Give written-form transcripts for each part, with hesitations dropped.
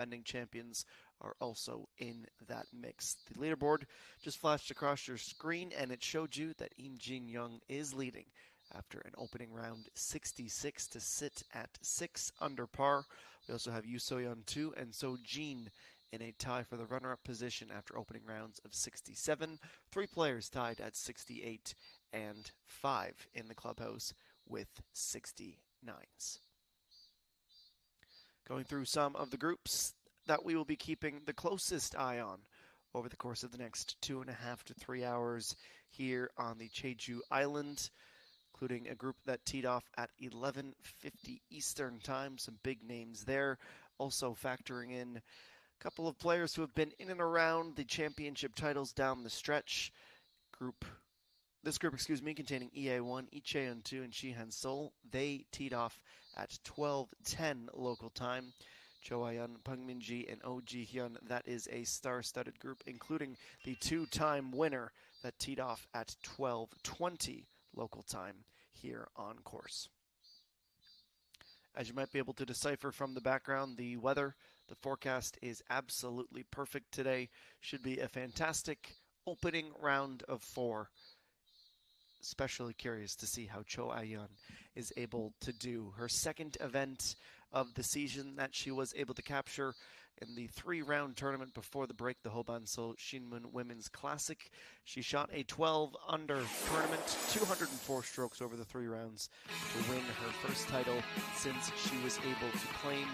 defending champions are also in that mix. The leaderboard just flashed across your screen, and it showed you that Im Jin Young is leading after an opening round 66 to sit at 6 under par. We also have Yu So-yeon 2 and So Jin in a tie for the runner-up position after opening rounds of 67. 3 players tied at 68 and 5 in the clubhouse with 69s. Going through some of the groups that we will be keeping the closest eye on over the course of the next 2.5 to 3 hours here on the Jeju Island, including a group that teed off at 11:50 Eastern Time. Some big names there. Also factoring in a couple of players who have been in and around the championship titles down the stretch. This group, containing EA1, Lee Chae-yeon-2, and Shi-Han Seol. They teed off at 12:10 local time. Cho Ah-yeon, Peng Min-ji, and Oh Ji-hyun. That is a star-studded group, including the 2-time winner that teed off at 12:20 local time here on course. As you might be able to decipher from the background, the forecast is absolutely perfect today. Should be a fantastic opening round of 4. Especially curious to see how Cho Ah-yeon is able to do. Her second event of the season that she was able to capture in the 3-round tournament before the break, the Hoban-Seol Shinmun Women's Classic. She shot a 12-under tournament, 204 strokes over the 3 rounds to win her first title since she was able to claim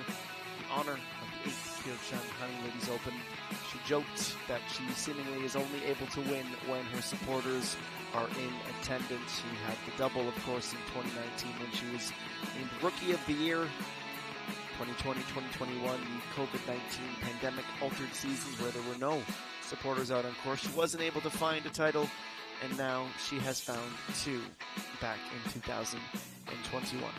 the honor of the 8th Pyeongchang Ladies Open. She joked that she seemingly is only able to win when her supporters are in attendance. She had the double, of course, in 2019 when she was named Rookie of the Year. 2020, 2021, the COVID-19 pandemic altered seasons where there were no supporters out on course. She wasn't able to find a title, and now she has found 2 back in 2021.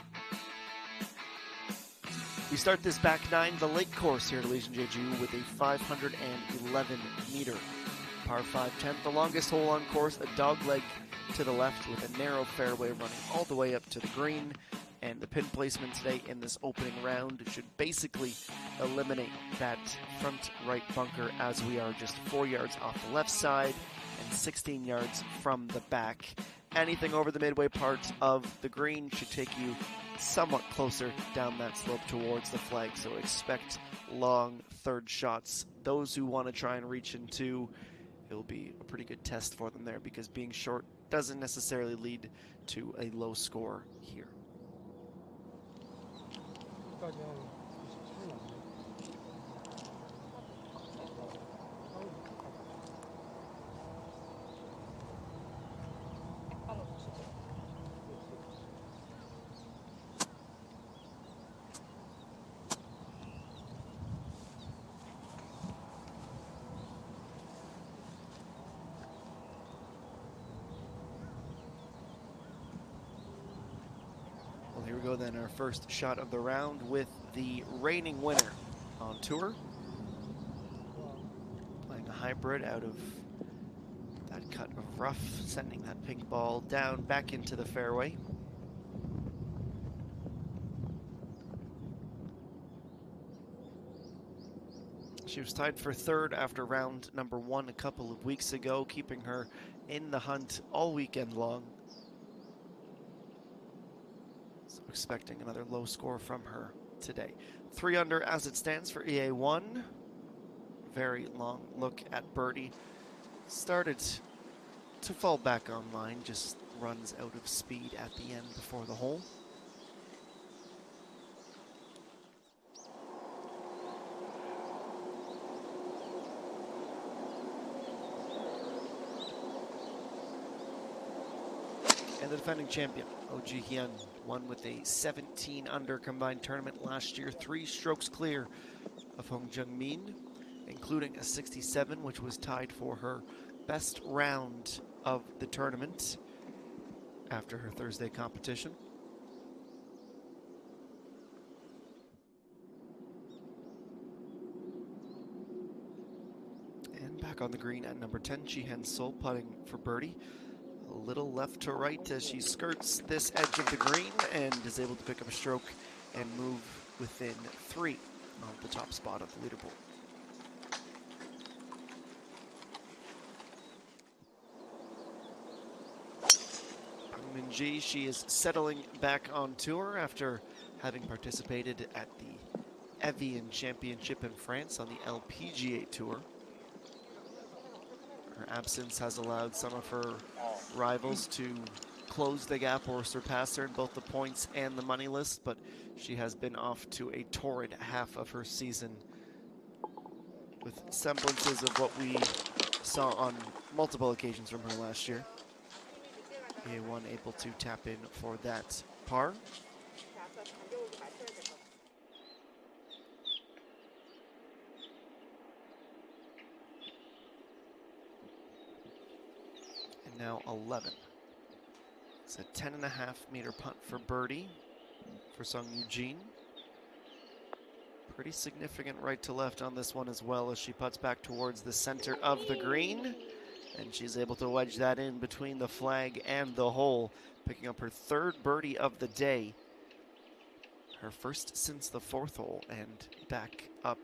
We start this back 9, the lake course here at Elysian Jeju, with a 511-meter par 5 10th, the longest hole on course, a dogleg to the left with a narrow fairway running all the way up to the green. And the pin placement today in this opening round should basically eliminate that front right bunker, as we are just 4 yards off the left side and 16 yards from the back. Anything over the midway part of the green should take you somewhat closer down that slope towards the flag, so expect long third shots. Those who want to try and reach into, it'll be a pretty good test for them there, because being short doesn't necessarily lead to a low score here. Here we go then, our first shot of the round with the reigning winner on tour. Playing a hybrid out of that cut of rough, sending that pink ball down back into the fairway. She was tied for 3rd after round number 1 a couple of weeks ago, keeping her in the hunt all weekend long. Expecting another low score from her today. 3 under as it stands for EA1. Very long look at birdie. Started to fall back online, just runs out of speed at the end before the hole. And the defending champion, Oh Ji-hyun, won with a 17 under combined tournament last year, 3 strokes clear of Hong Jung-min, including a 67, which was tied for her best round of the tournament after her Thursday competition. And back on the green at number 10, Shi-Han Seol putting for birdie. A little left to right as she skirts this edge of the green and is able to pick up a stroke and move within 3 on the top spot of the leaderboard. Minji, she is settling back on tour after having participated at the Evian Championship in France on the LPGA Tour. Her absence has allowed some of her rivals to close the gap or surpass her in both the points and the money list, but she has been off to a torrid half of her season with semblances of what we saw on multiple occasions from her last year. A1 able to tap in for that par. And now 11. It's a 10.5-meter putt for birdie for Sung Eugene. Pretty significant right to left on this one as well as she putts back towards the center of the green. And she's able to wedge that in between the flag and the hole, picking up her third birdie of the day. Her first since the fourth hole, and back up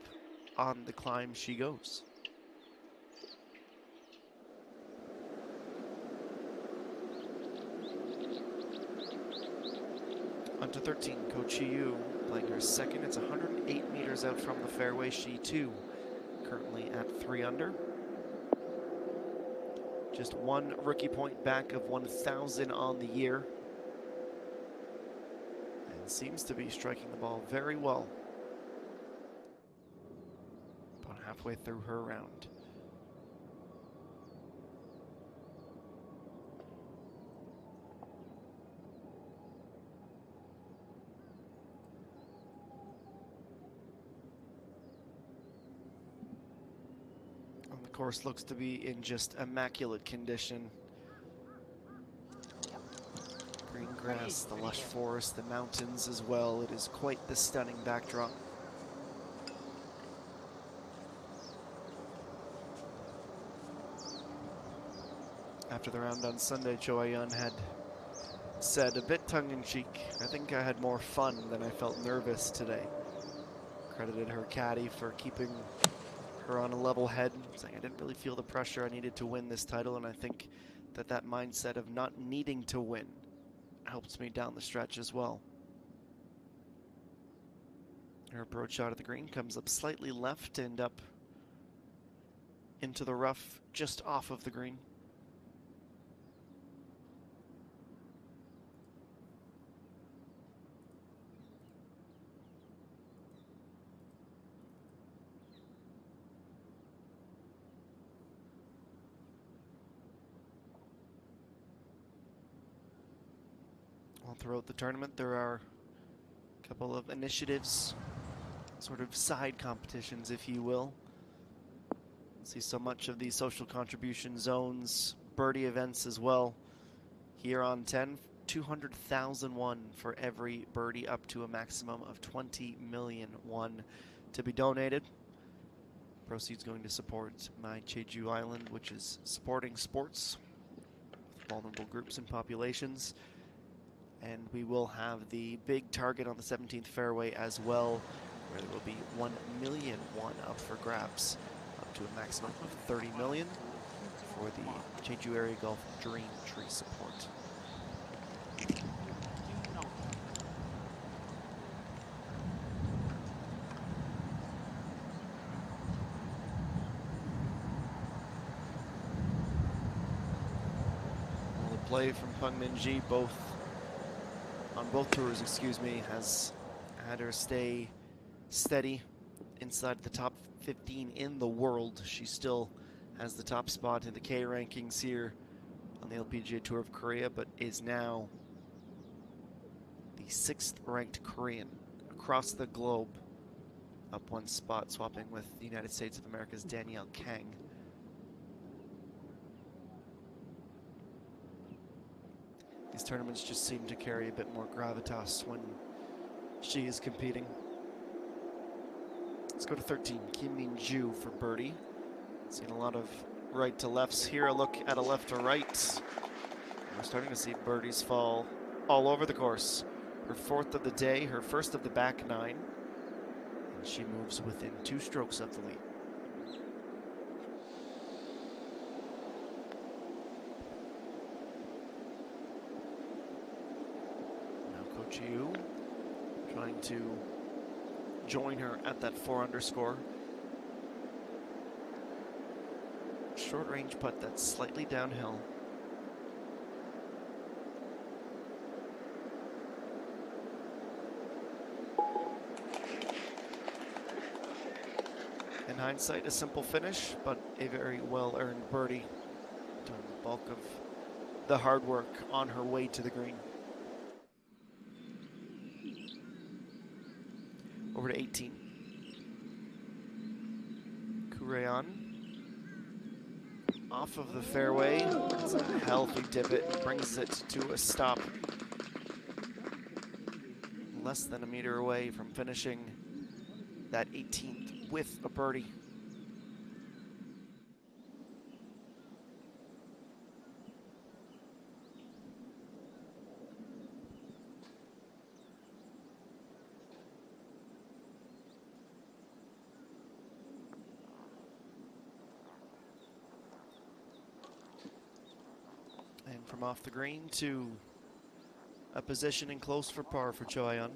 on the climb she goes. On to 13, Ko Chi-yu playing her second. It's 108 meters out from the fairway. She too currently at 3 under. Just one rookie point back of 1,000 on the year. And seems to be striking the ball very well. About halfway through her round. Course looks to be in just immaculate condition. Green grass, the lush forest, the mountains as well. It is quite the stunning backdrop. After the round on Sunday, Cho Ayun had said, a bit tongue-in-cheek, I think I had more fun than I felt nervous today. Credited her caddy for keeping her on a level head, saying I didn't really feel the pressure. I needed to win this title, and I think that that mindset of not needing to win helps me down the stretch as well. Her approach shot at the green comes up slightly left and up into the rough just off of the green. Throughout the tournament, there are a couple of initiatives, sort of side competitions, if you will. See so much of these social contribution zones, birdie events as well. Here on 10, 200,000 won for every birdie, up to a maximum of 20 million won to be donated. Proceeds going to support my Jeju Island, which is supporting sports with vulnerable groups and populations. And we will have the big target on the 17th fairway as well, where there will be 1 million won up for grabs, up to a maximum of 30 million for the Jeju Area Golf Dream Tree support. Well, the play from Peng Minji on both tours, has had her stay steady inside the top 15 in the world. She still has the top spot in the K rankings here on the LPGA Tour of Korea, but is now the 6th ranked Korean across the globe, up one spot, swapping with the United States of America's Danielle Kang. These tournaments just seem to carry a bit more gravitas when she is competing. Let's go to 13, Kim Min-ju for birdie. Seen a lot of right to lefts here. A look at a left to right. We're starting to see birdies fall all over the course. Her 4th of the day, her 1st of the back 9. And she moves within 2 strokes of the lead. Now Coach Yu trying to join her at that 4 under score. Short range putt that's slightly downhill. In hindsight, a simple finish, but a very well-earned birdie, doing the bulk of the hard work on her way to the green. Over to 18. Kureyan. Off of the fairway. It's a healthy divot, brings it to a stop. Less than a meter away from finishing that 18th with a birdie. And from off the green to a position close for par for Choyun.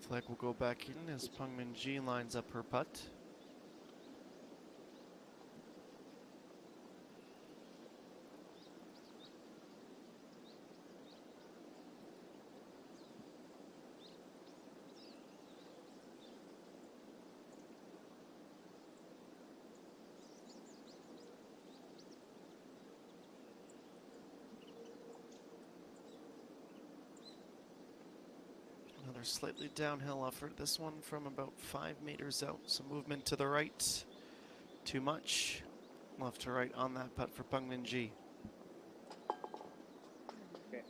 Flag will go back in as Peng Min-ji lines up her putt. Another slightly downhill effort, this one from about 5 meters out. Some movement to the right, too much. Left to right on that putt for Peng Min-ji. Okay.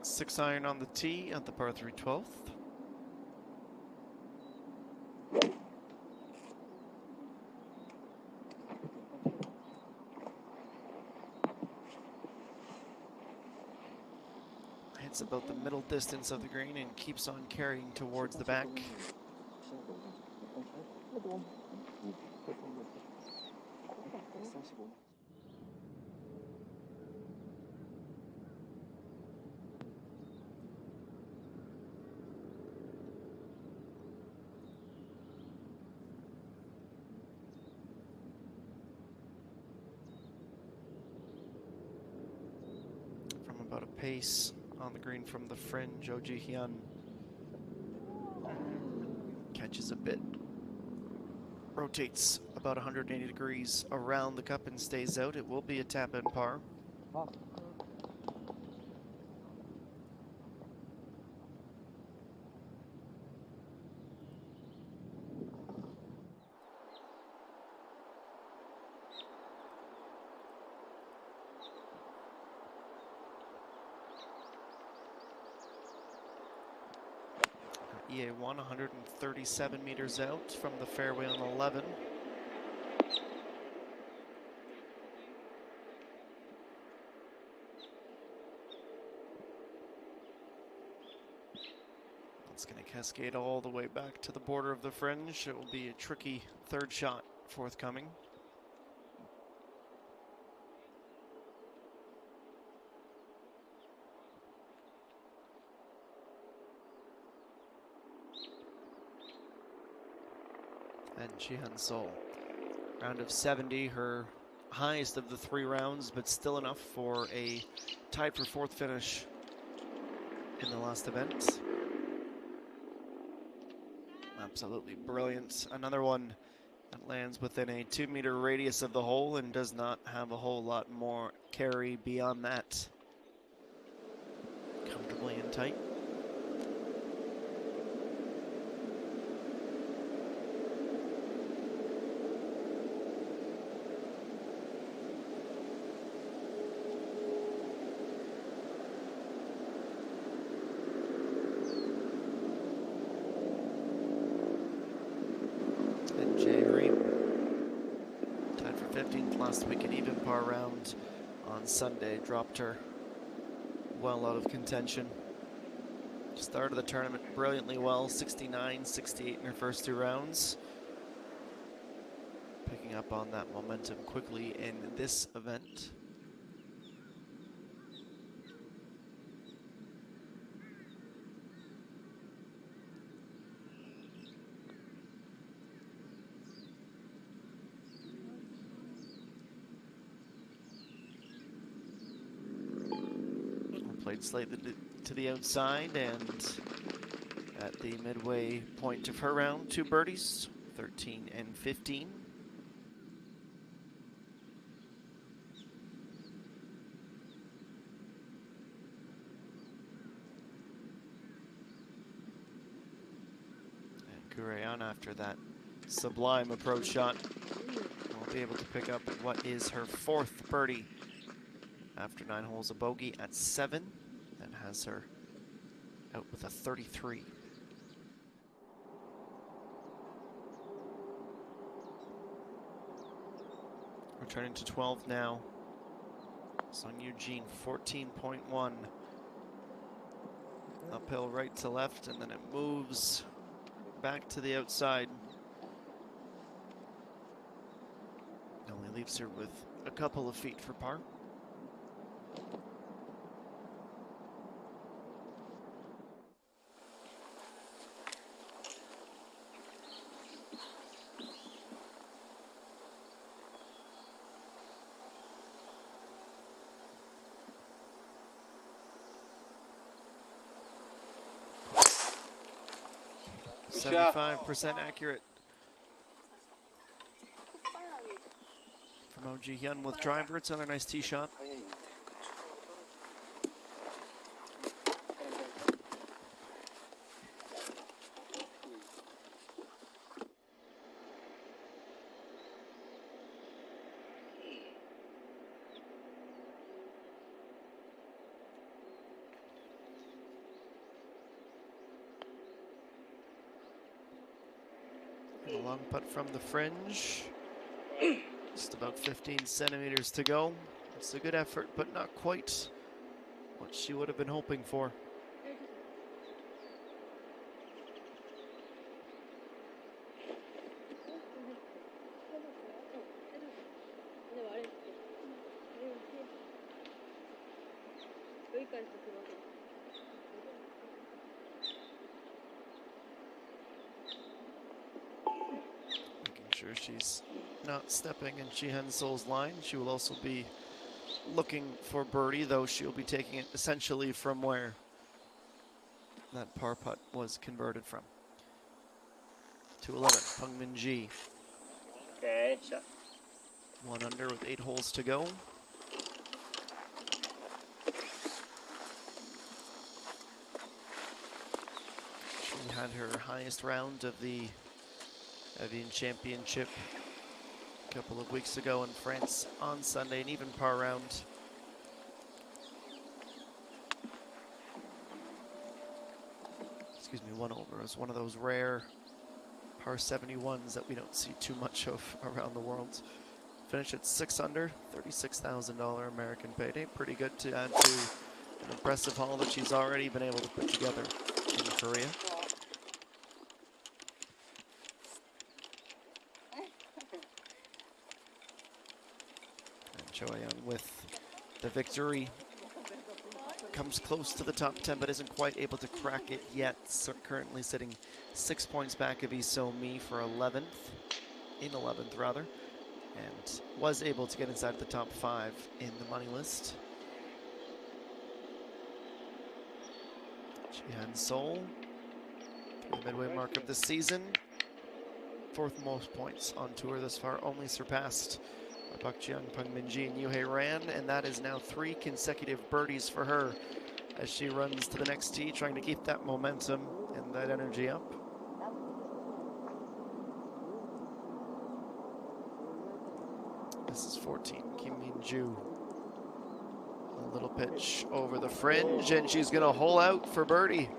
Six iron on the tee at the par 3 12th. Hits about the middle distance of the green and keeps on carrying towards the back. From about a pace on the green from the fringe, Oh Ji-hyun catches a bit, rotates about 180 degrees around the cup and stays out. It will be a tap in par. EA1 137 meters out from the fairway on 11. It's going to cascade all the way back to the border of the fringe. It will be a tricky third shot forthcoming. And Ji-hyun Sol, round of 70, her highest of the 3 rounds, but still enough for a tied for 4th finish in the last event. Absolutely brilliant. Another one that lands within a 2-meter radius of the hole and does not have a whole lot more carry beyond that. Comfortably and tight. Last week, an even par round on Sunday dropped her well out of contention. Started the tournament brilliantly well, 69, 68 in her first 2 rounds. Picking up on that momentum quickly in this event. Played slightly to the outside, and at the midway point of her round, 2 birdies, 13 and 15. And Gourean, after that sublime approach shot, will be able to pick up what is her 4th birdie after 9 holes, a bogey at 7, and has her out with a 33. Returning to 12 now. Sung Eugene, 14.1. Uphill right to left, and then it moves back to the outside. Only leaves her with a couple of feet for par. Yeah. 75% accurate from OG Hyun with driver. It's another nice tee shot. A long putt from the fringe. Just about 15 centimeters to go. It's a good effort, but not quite what she would have been hoping for. Sure she's not stepping in Jihan Sol's line. She will also be looking for birdie, though she'll be taking it essentially from where that par putt was converted from. To 11, Peng Min-ji. Okay, shot. 1 under with 8 holes to go. She had her highest round of the Evian Championship a couple of weeks ago in France on Sunday, an even par round. Excuse me, 1 over. It was one of those rare par 71s that we don't see too much of around the world. Finished at 6 under, $36,000 American payday. Pretty good to add to an impressive haul that she's already been able to put together in Korea. Choayon with the victory. Comes close to the top 10, but isn't quite able to crack it yet. So currently sitting 6 points back of Iso Mi for 11th, in 11th rather. and was able to get inside the top 5 in the money list. JejuSamdasoo, through the midway mark of the season, 4th most points on tour thus far, only surpassed by Bakjiang, Peng Minji, and Yuhei Ran, and that is now 3 consecutive birdies for her as she runs to the next tee, trying to keep that momentum and that energy up. This is 14, Kim Min-ju. A little pitch over the fringe, and she's going to hole out for birdie.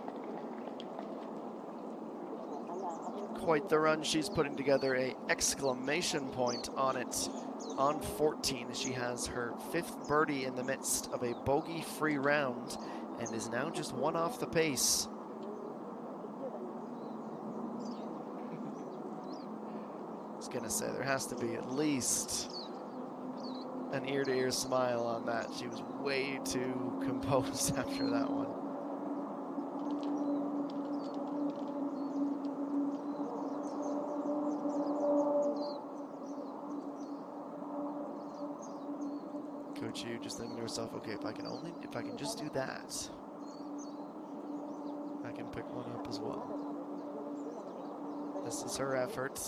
Quite the run she's putting together, a exclamation point on it on 14. She has her 5th birdie in the midst of a bogey-free round and is now just 1 off the pace. I was going to say, there has to be at least an ear-to-ear smile on that. She was way too composed after that one. Coach Yu just thinking to herself, okay, if I can just do that, I can pick one up as well. This is her effort.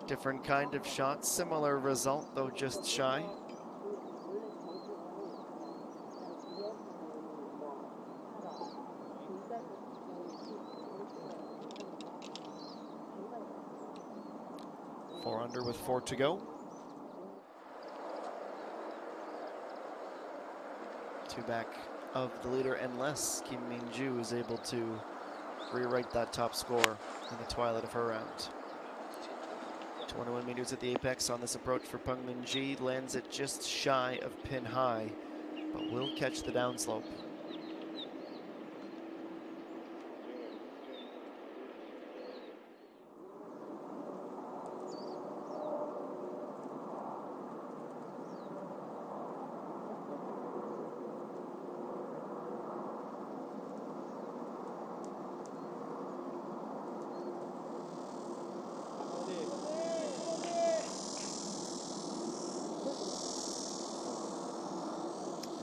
Different kind of shot, similar result, though just shy. Four under with 4 to go. 2 back of the leader, unless Kim Min-ju is able to rewrite that top score in the twilight of her round. 21 meters at the apex on this approach for Peng Min-ji, lands it just shy of pin high, but will catch the downslope.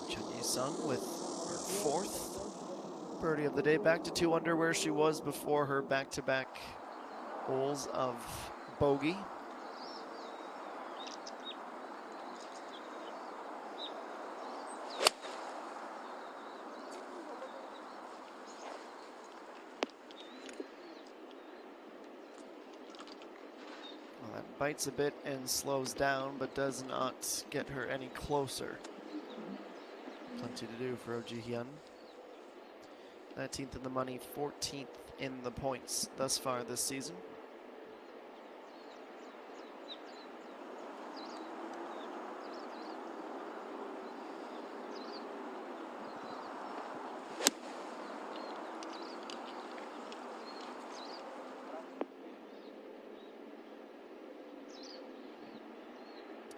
JejuSamdasoo with her 4th birdie of the day, back to 2 under where she was before her back-to-back holes of bogey. Well, that bites a bit and slows down, but does not get her any closer. Plenty to do for Oh Ji-hyun. 19th in the money, 14th in the points thus far this season.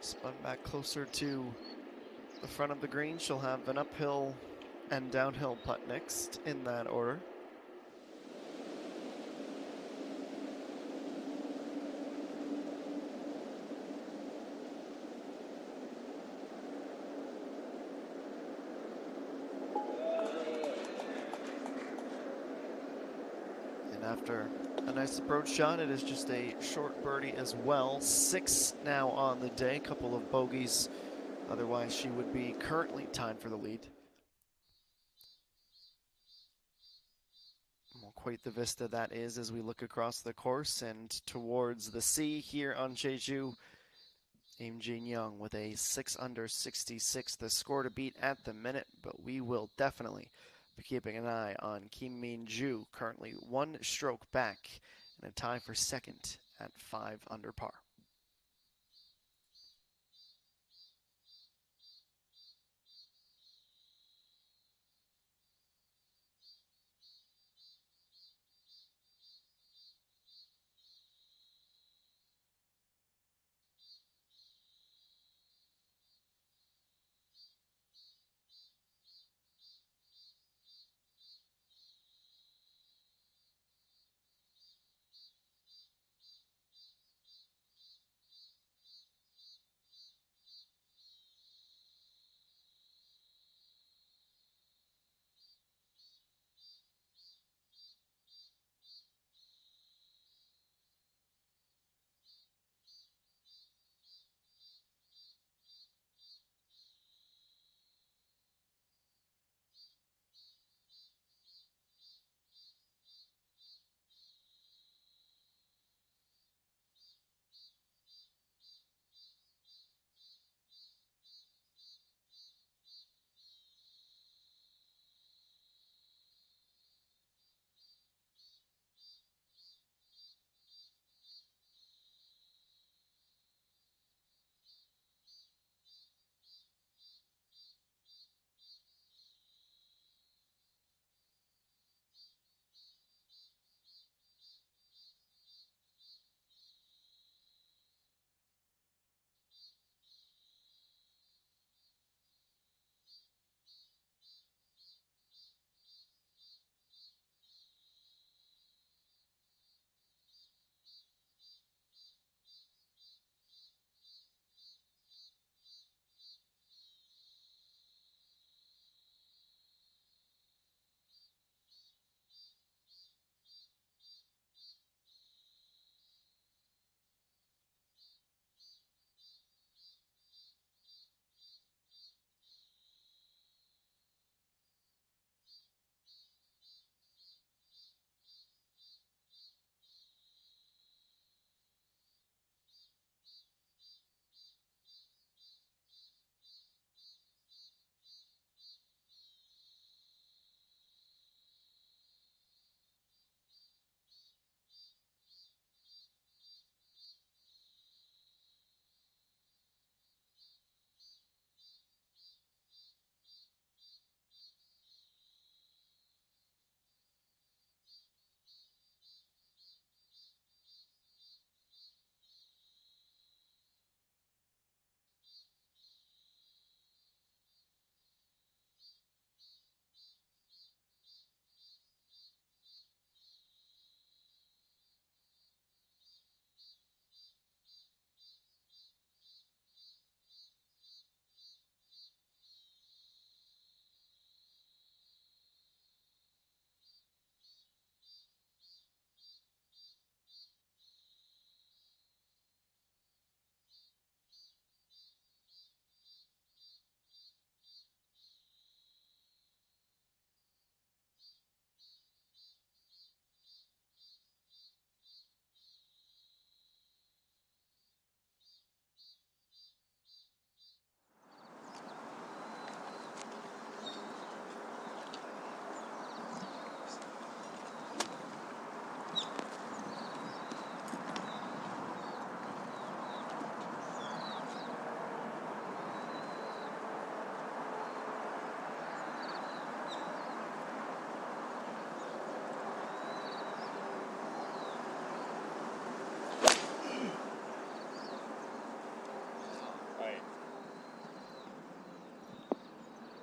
Spun back closer to the front of the green. She'll have an uphill and downhill putt next, in that order. And after a nice approach shot, it is just a short birdie as well. 6 now on the day, couple of bogeys. Otherwise, she would be currently tied for the lead. Well, quite the vista that is as we look across the course and towards the sea here on Jeju. Im Jin-young with a 6 under 66, the score to beat at the minute, but we will definitely be keeping an eye on Kim Min-ju, currently 1 stroke back and a tie for 2nd at 5 under par.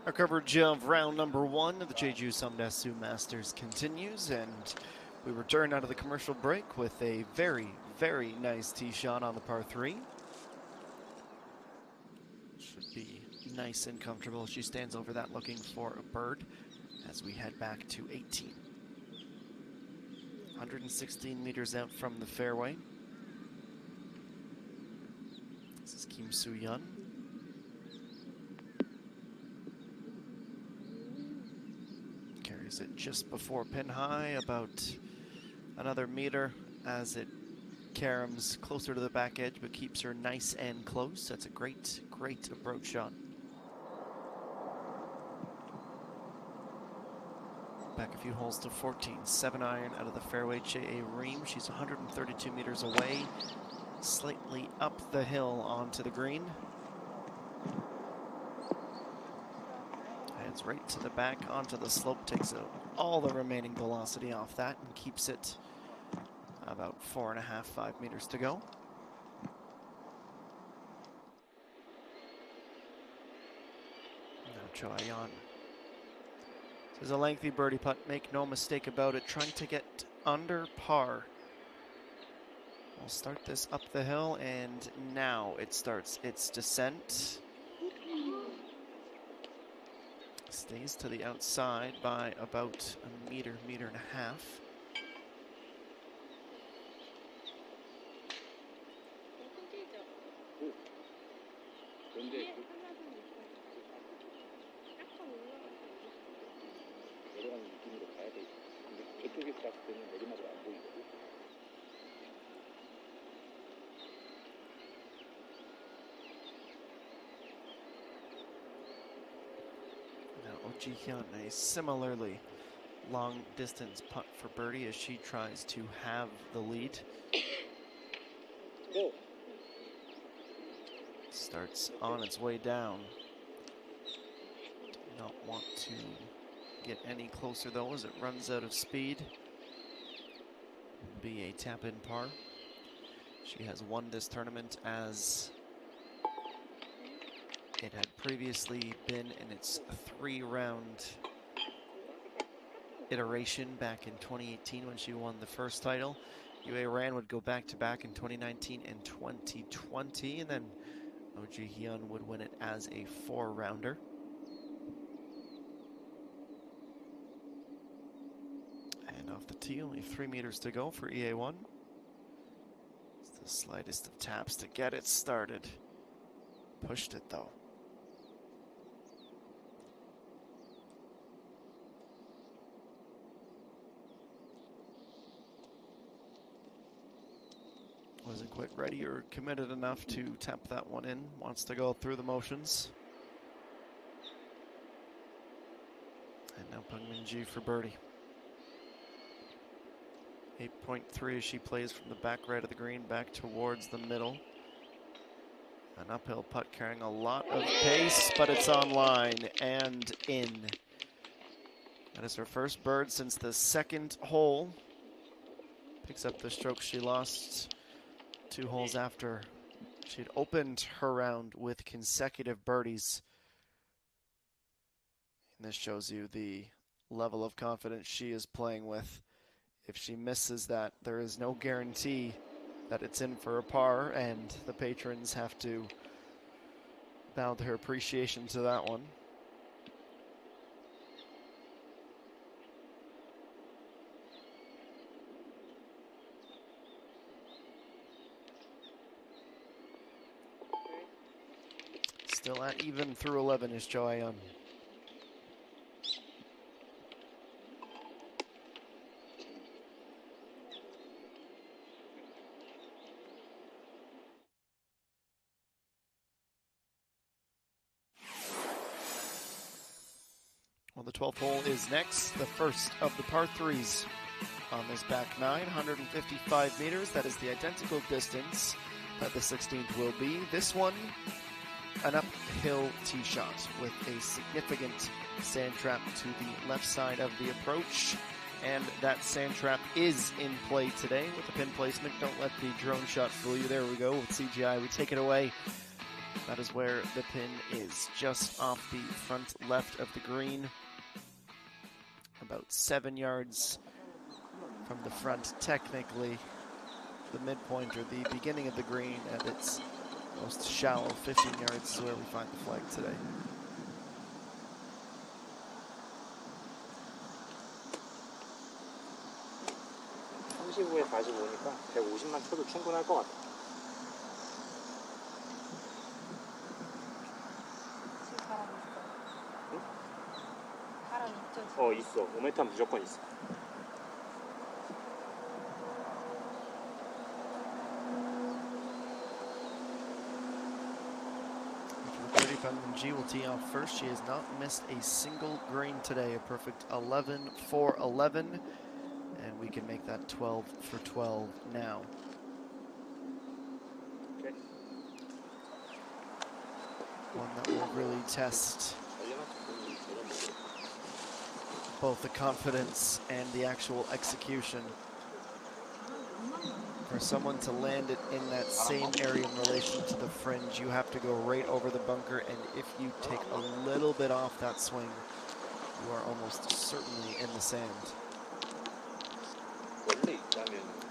Our coverage of round number 1 of the JejuSamdasoo Masters continues, and we return out of the commercial break with a very, very nice tee shot on the par 3. Should be nice and comfortable. She stands over that looking for a bird as we head back to 18. 116 meters out from the fairway. This is Kim Soo-yeon. Carries it just before pin high, about another meter as it caroms closer to the back edge, but keeps her nice and close. That's a great, great approach shot. Back a few holes to 14. 7-iron out of the fairway, J.A. Ream. She's 132 meters away, slightly up the hill onto the green. Heads right to the back onto the slope, takes out all the remaining velocity off that and keeps it about 4.5, 5 meters to go. Now Jo-yeon. This is a lengthy birdie putt, make no mistake about it, trying to get under par. We'll start this up the hill, and now it starts its descent. Stays to the outside by about a meter, meter and a half. Ji-hyun, a similarly long distance putt for birdie as she tries to have the lead. Starts on its way down. Do not want to get any closer though as it runs out of speed. Be a tap in par. She has won this tournament as it had previously been in its 3-round iteration back in 2018 when she won the first title. Yue Ran would go back-to-back in 2019 and 2020, and then Oh Ji-hyun would win it as a 4-rounder. And off the tee, only 3 meters to go for EA1. It's the slightest of taps to get it started. Pushed it though. Wasn't quite ready or committed enough to tap that one in. Wants to go through the motions. And now Peng Min-ji for birdie. 8.3 as she plays from the back right of the green back towards the middle. An uphill putt carrying a lot of pace, but it's on line and in. That is her first bird since the second hole. Picks up the stroke she lost 2 holes after she had opened her round with consecutive birdies. And this shows you the level of confidence she is playing with. If she misses that, there is no guarantee that it's in for a par, and the patrons have to bow their appreciation to that one. Still at even through 11 is Jo-yeon. Well, the 12th hole is next, the first of the par 3s on this back 9, 155 meters. That is the identical distance that the 16th will be. This one, an uphill tee shot with a significant sand trap to the left side of the approach. And that sand trap is in play today with the pin placement. Don't let the drone shot fool you. There we go with CGI. We take it away That is where the pin is, just off the front left of the green. About 7 yards from the front, technically. The midpoint or the beginning of the green at its most shallow 15 yards is where we find the flag today. 후에 다시 보니까 150만 쳐도 충분할 것 같아. 지금 바람 있어. 응? 바람 있죠? 지금? 있어. 5m 무조건 있어. G will tee off first. She has not missed a single green today. A perfect 11 for 11. And we can make that 12 for 12 now. Okay. One that will really test both the confidence and the actual execution. For someone to land it in that same area in relation to the fringe, you have to go right over the bunker, and if you take a little bit off that swing, you are almost certainly in the sand.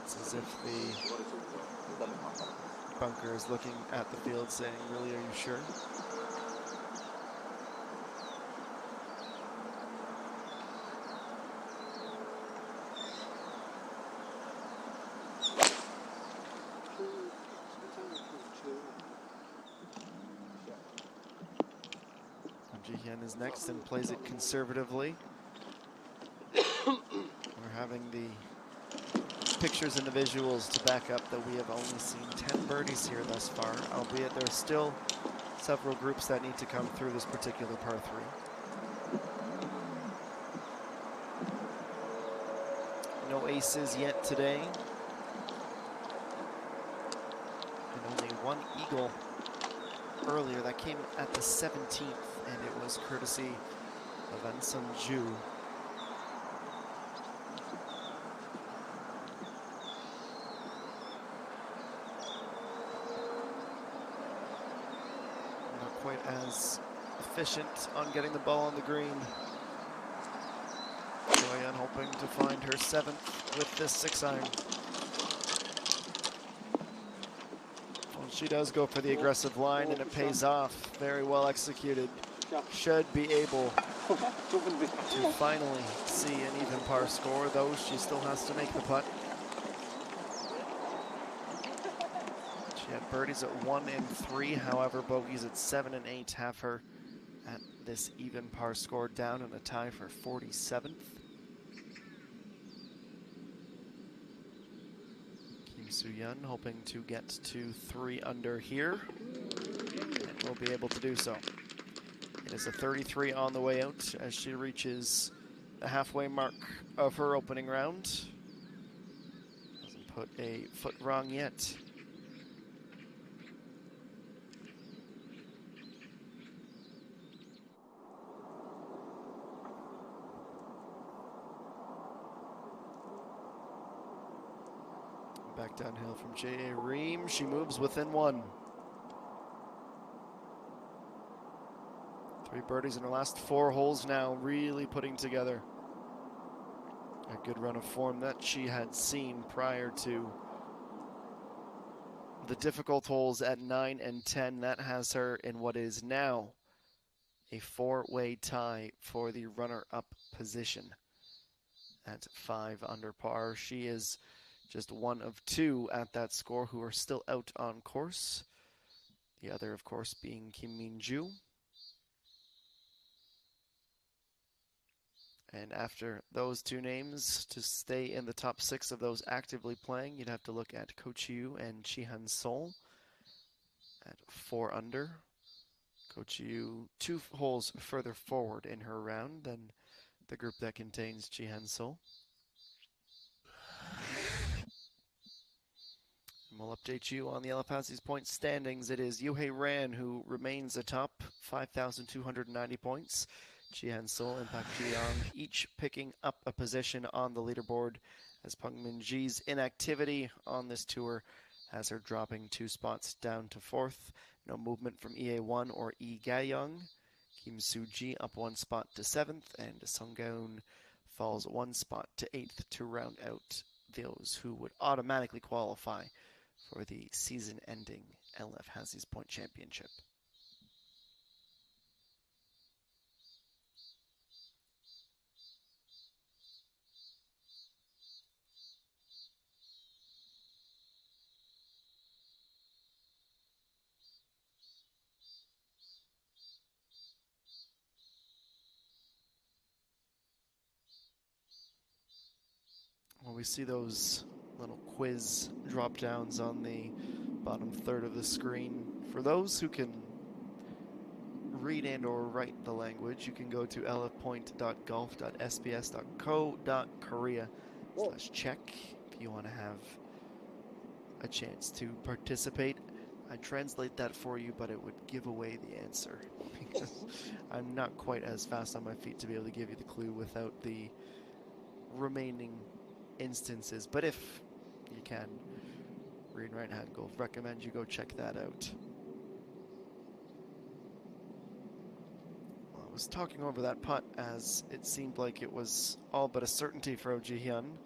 It's as if the bunker is looking at the field saying, really, are you sure? Jihyun is next and plays it conservatively. We're having the pictures and the visuals to back up that we have only seen 10 birdies here thus far, albeit there are still several groups that need to come through this particular par 3. No aces yet today. And only one eagle earlier that came at the 17th, and it was courtesy of JejuSamdasoo. Not quite as efficient on getting the ball on the green. Joyanne hoping to find her 7th with this 6-iron. She does go for the aggressive line, and it pays off. Very well executed. Should be able to finally see an even par score, though she still has to make the putt. She had birdies at 1 and 3, however, bogeys at 7 and 8 have her at this even par score, down in a tie for 47th. Soo-yeon hoping to get to 3 under here, and will be able to do so. It is a 33 on the way out as she reaches the halfway mark of her opening round. Hasn't put a foot wrong yet. Back downhill from J.A. Ream. She moves within 1. 3 birdies in her last 4 holes now, really putting together a good run of form that she had seen prior to the difficult holes at 9 and 10. That has her in what is now a 4-way tie for the runner-up position at 5 under par. She is just one of 2 at that score who are still out on course. The other, of course, being Kim Min-joo. And after those 2 names, to stay in the top 6 of those actively playing, you'd have to look at Ko Chi-woo and Ji-hyun-sol at 4 under. Ko Chi-woo 2 holes further forward in her round than the group that contains Ji-hyun-sol. We'll update you on the LFASI's point standings. It is Yoo-hae Ran who remains atop, 5,290 points. Ji-hyun-sol and Park Ji-young each picking up a position on the leaderboard, as Peng Min-ji's inactivity on this tour has her dropping 2 spots down to 4th. No movement from EA1 or E Gayoung. Kim Soo-ji up 1 spot to 7th, and Sunggeun falls 1 spot to 8th to round out those who would automatically qualify for the season-ending LF Hazes Point Championship. Well, we see those little quiz drop downs on the bottom third of the screen. For those who can read and or write the language, you can go to lfpoint.golf.sbs.co.korea/check if you want to have a chance to participate. I translate that for you, but it would give away the answer because I'm not quite as fast on my feet to be able to give you the clue without the remaining instances. But if you can read right hand golf, recommend you go check that out. Well, I was talking over that putt as it seemed like it was all but a certainty for Oh Ji-hyun,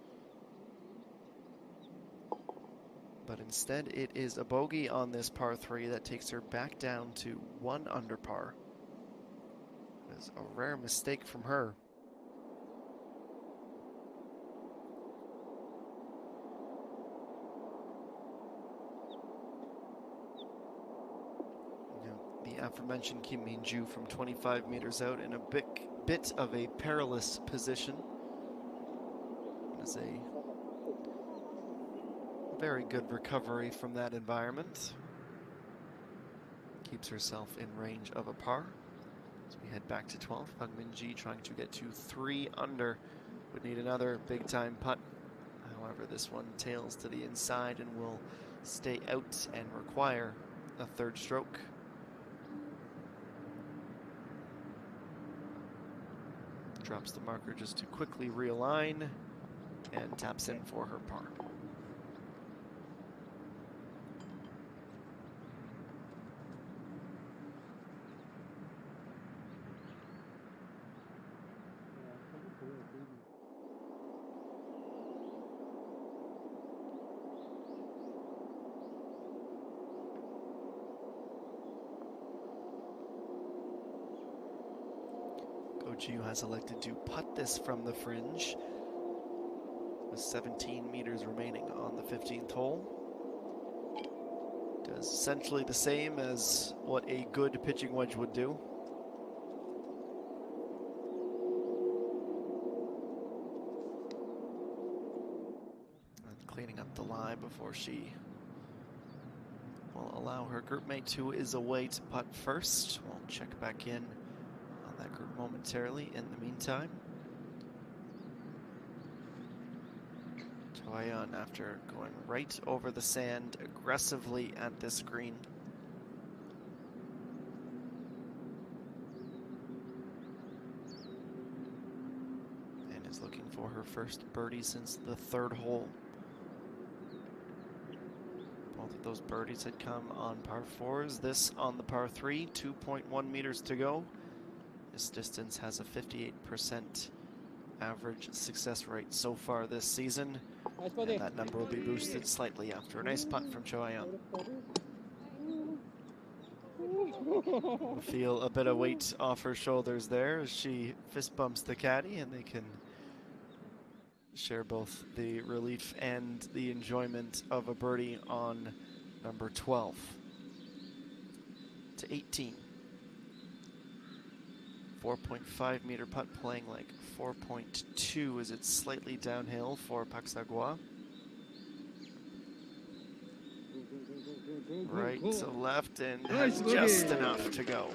but instead it is a bogey on this par 3 that takes her back down to 1 under par. It is a rare mistake from her. The aforementioned Kim Min-ju from 25 meters out in a bit of a perilous position. It's a very good recovery from that environment. Keeps herself in range of a par. As we head back to 12, Hung Min-ji trying to get to 3 under. Would need another big time putt. However, this one tails to the inside and will stay out and require a 3rd stroke. Drops the marker just to quickly realign and taps in for her par. Jiu has elected to putt this from the fringe with 17 meters remaining on the 15th hole. Does essentially the same as what a good pitching wedge would do. And cleaning up the lie before she will allow her groupmate who is away to putt first. We'll check back in that group momentarily. In the meantime, Choyeon, after going right over the sand aggressively at this green, and is looking for her first birdie since the 3rd hole. Both of those birdies had come on par 4s. This on the par 3, 2.1 meters to go. This distance has a 58% average success rate so far this season, and that number will be boosted slightly after a nice putt from Choyeon. Feel a bit of weight off her shoulders there as she fist bumps the caddy, and they can share both the relief and the enjoyment of a birdie on number 12 to 18. 4.5 meter putt, playing like 4.2 as it's slightly downhill for Park Sagwa. Right to left, and has just enough to go.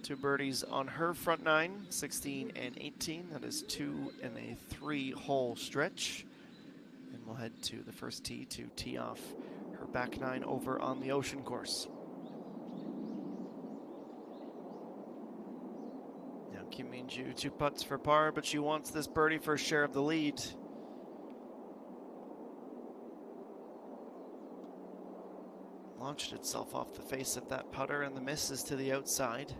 Two birdies on her front 9, 16 and 18. That is 2 in a 3-hole stretch. And we'll head to the first tee to tee off her back 9 over on the Ocean course. Now Kim Min-ju 2 putts for par, but she wants this birdie for a share of the lead. Launched itself off the face of that putter, and the miss is to the outside.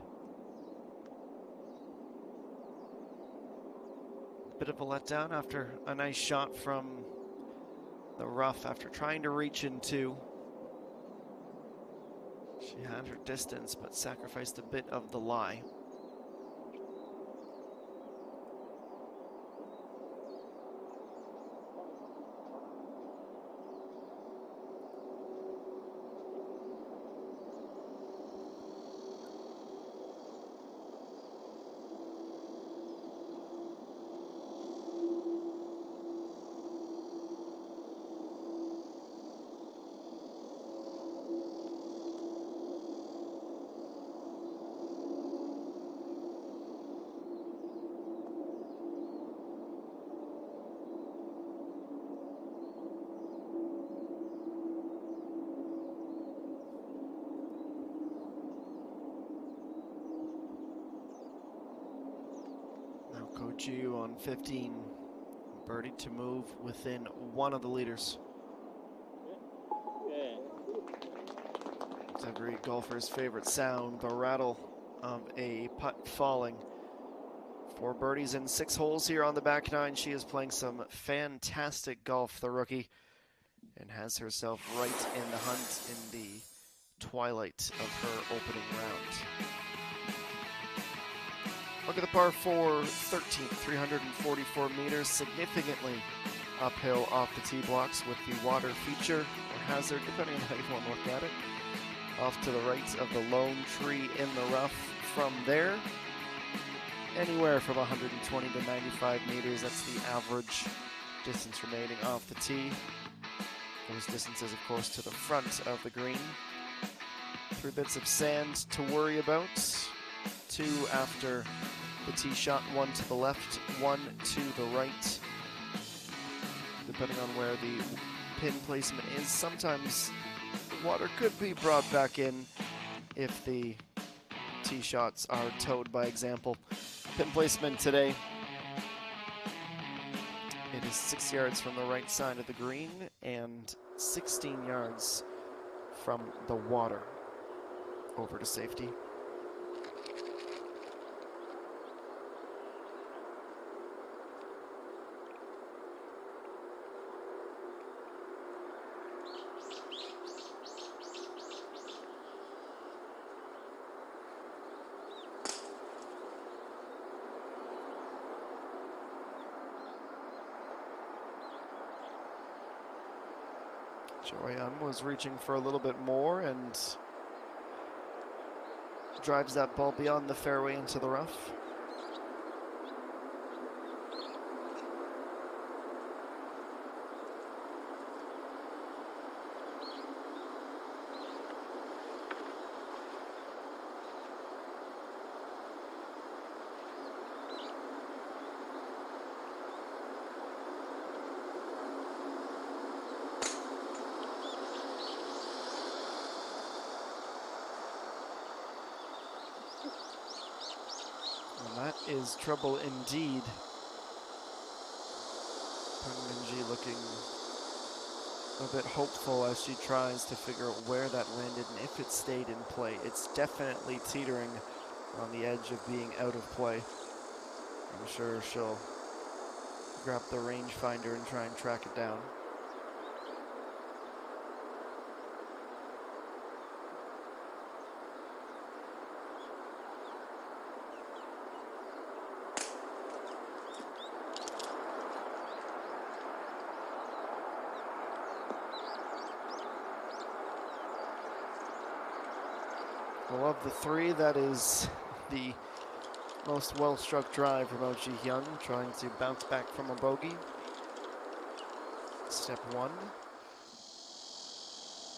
Bit of a letdown after a nice shot from the rough after trying to reach in two. She had her distance, but sacrificed a bit of the lie. Koju on 15, birdie to move within one of the leaders. It's every golfer's favorite sound, the rattle of a putt falling. 4 birdies in 6 holes here on the back nine. She is playing some fantastic golf, the rookie, and has herself right in the hunt in the twilight of her opening round. Look at the par 4, 13th, 344 meters, significantly uphill off the tee blocks with the water feature, or hazard, depending on how you want to look at it. Off to the right of the lone tree in the rough. From there, anywhere from 120 to 95 meters, that's the average distance remaining off the tee. Those distances, of course, to the front of the green. 3 bits of sand to worry about. 2 after the tee shot, 1 to the left, 1 to the right, depending on where the pin placement is. Sometimes the water could be brought back in if the tee shots are towed, by example. Pin placement today, it is 6 yards from the right side of the green and 16 yards from the water over to safety. Joanne was reaching for a little bit more and drives that ball beyond the fairway into the rough. That is trouble indeed. Min-ju looking a bit hopeful as she tries to figure out where that landed and if it stayed in play. It's definitely teetering on the edge of being out of play. I'm sure she'll grab the rangefinder and try and track it down. Well, of the 3, that is the most well-struck drive from Oh Ji-hyun, trying to bounce back from a bogey. Step 1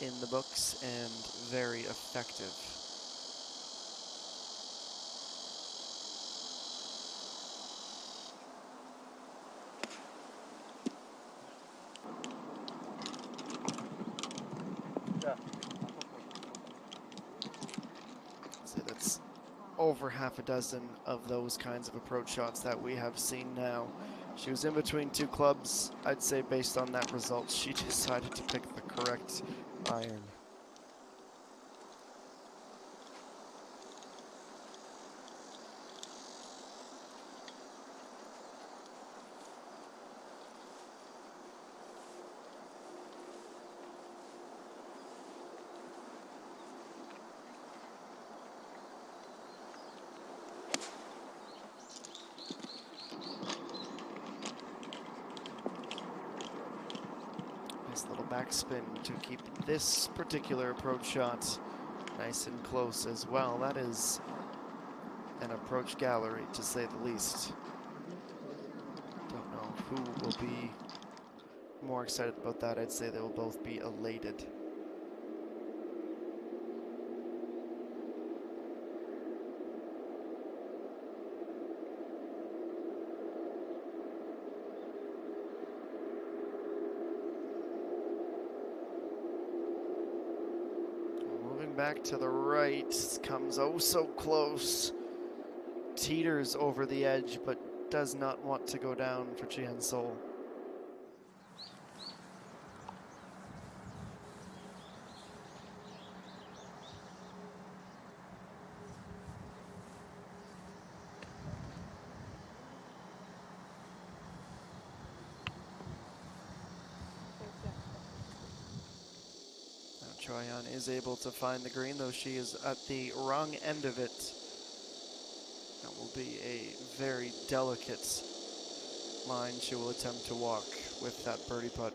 in the books and very effective. So that's over half a dozen of those kinds of approach shots that we have seen now. She was in between two clubs. I'd say based on that result, she decided to pick the correct iron. Nice little backspin to keep this particular approach shot nice and close as well. That is an approach gallery, to say the least. Don't know who will be more excited about that. I'd say they will both be elated. Moving back to the right, comes oh so close. Teeters over the edge, but does not want to go down for Jian Sol. Choyan is able to find the green, though she is at the wrong end of it. That will be a very delicate line she will attempt to walk with that birdie putt.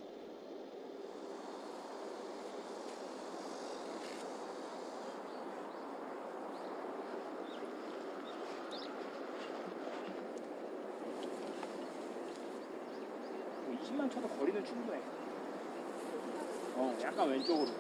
만 쳐도 거리는 충분해. 약간 왼쪽으로.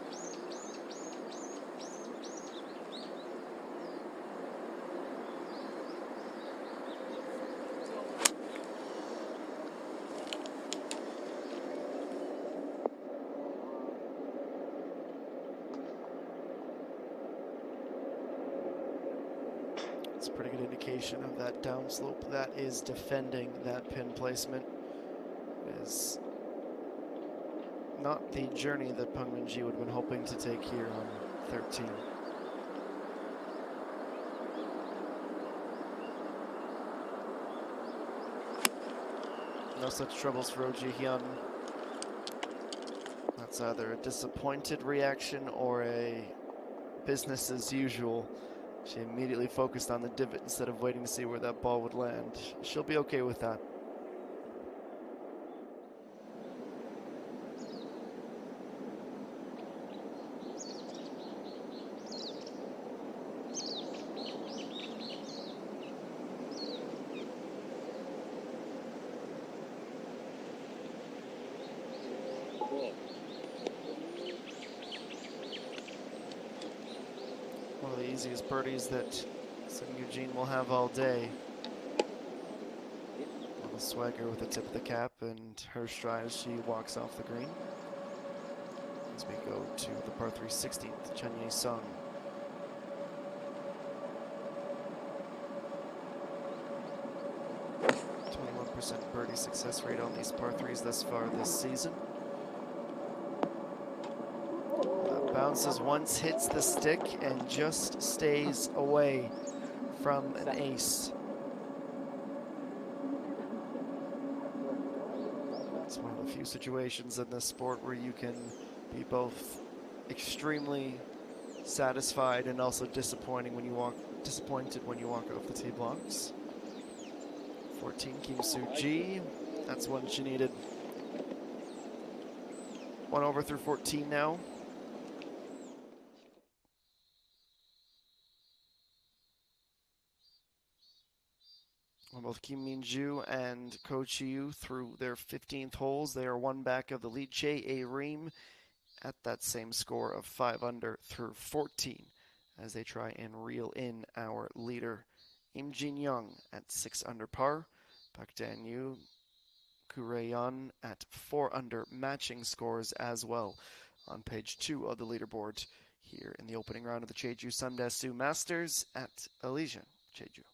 It's a pretty good indication of that downslope that is defending that pin placement. It is not the journey that Peng Minji would have been hoping to take here on 13. No such troubles for Oh Ji-hyun. That's either a disappointed reaction or a business as usual. She immediately focused on the divot instead of waiting to see where that ball would land. She'll be okay with that. One of the easiest birdies that Sun Eugene will have all day. A little swagger with the tip of the cap and her stride as she walks off the green. As we go to the par 3 16th, Chen Ye-sung. % birdie success rate on these par 3s thus far this season. Bounces once, hits the stick, and just stays away from an ace. It's one of the few situations in this sport where you can be both extremely satisfied and also disappointed when you walk off the tee blocks. 14, Kim Soo-ji. That's one she needed. 1 over through 14 now. Both Kim Min-ju and Ko Chi-yu through their 15th holes. They are 1 back of the lead. Jae Reem at that same score of 5 under through 14 as they try and reel in our leader. Im Jin-young at 6 under par. Park Dan-yu, Kureyeon at 4 under, matching scores as well on page 2 of the leaderboard here in the opening round of the JejuSamdasoo Masters at Elysian. Jeju.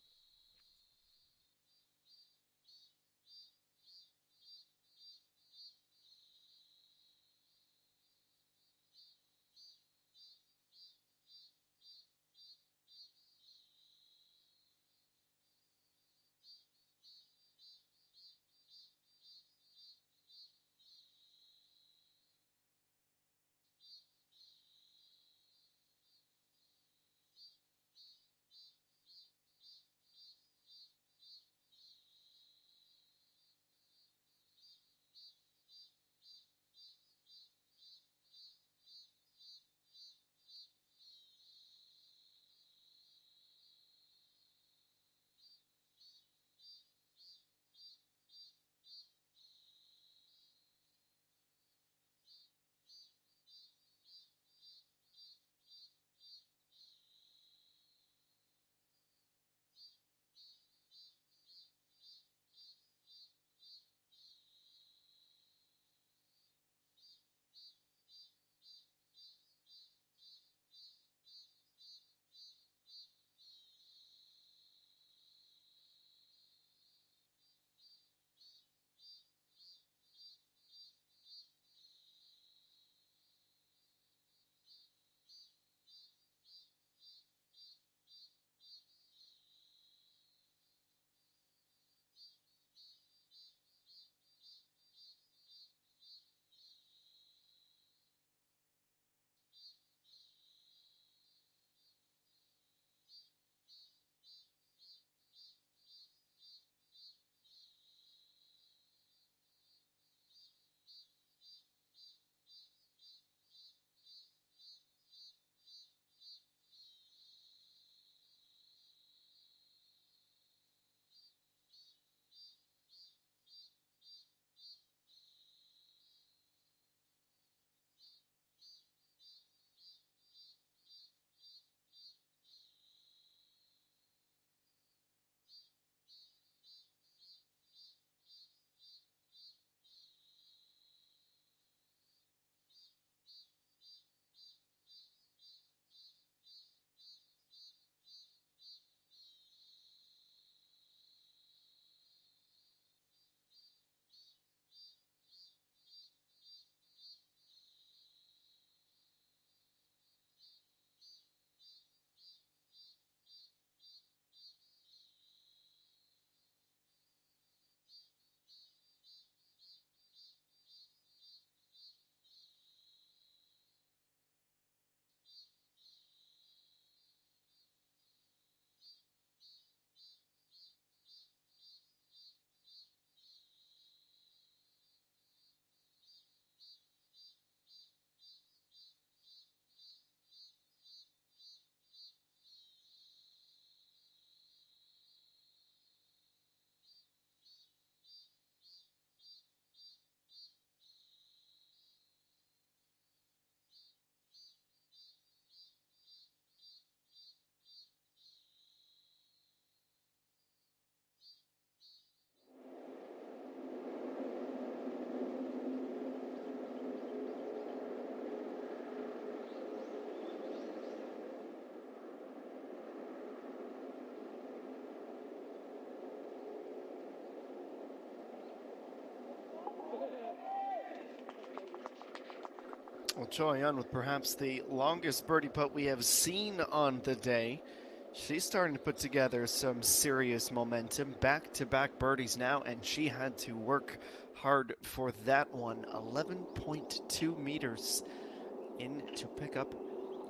Well, Choi Yun with perhaps the longest birdie putt we have seen on the day. She's starting to put together some serious momentum. Back-to-back birdies now, and she had to work hard for that one. 11.2 meters in to pick up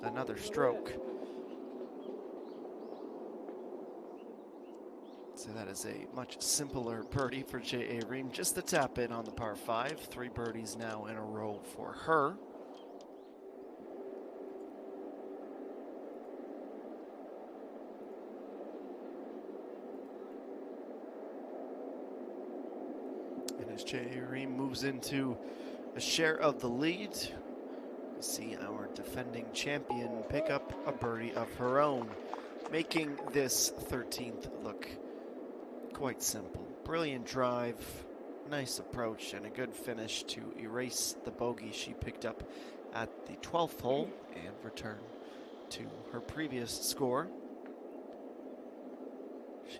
another stroke. So that is a much simpler birdie for J.A. Ream. Just the tap in on the par 5. 3 birdies now in a row for her. And as J.A. Ream moves into a share of the lead, we see our defending champion pick up a birdie of her own, making this 13th look quite simple. Brilliant drive, nice approach, and a good finish to erase the bogey she picked up at the 12th hole and return to her previous score.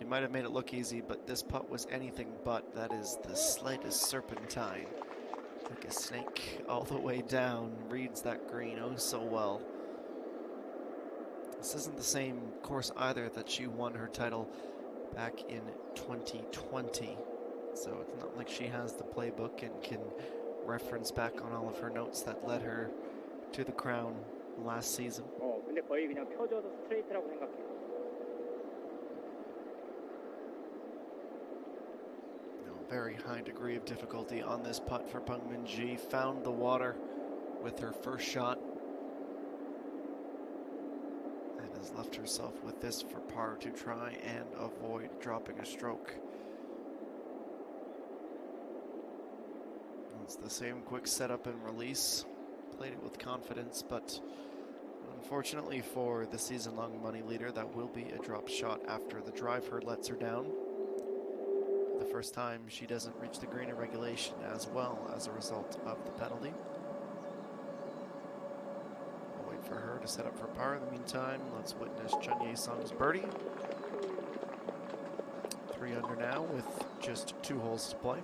She might have made it look easy, but this putt was anything but. That is the slightest serpentine. Like a snake all the way down. Reads that green oh so well. This isn't the same course either that she won her title back in 2020. So it's not like she has the playbook and can reference back on all of her notes that led her to the crown last season. 근데 거의 그냥 펴져서 스트레이트라고 생각해. Very high degree of difficulty on this putt for Peng Min-ji. Found the water with her first shot and has left herself with this for par to try and avoid dropping a stroke. It's the same quick setup and release. Played it with confidence, but unfortunately for the season-long money leader, that will be a drop shot after the driver lets her down. The first time she doesn't reach the green in regulation as well as a result of the penalty. We'll wait for her to set up for par. In the meantime, let's witness Chun Ye-sung's birdie. 3 under now with just 2 holes to play.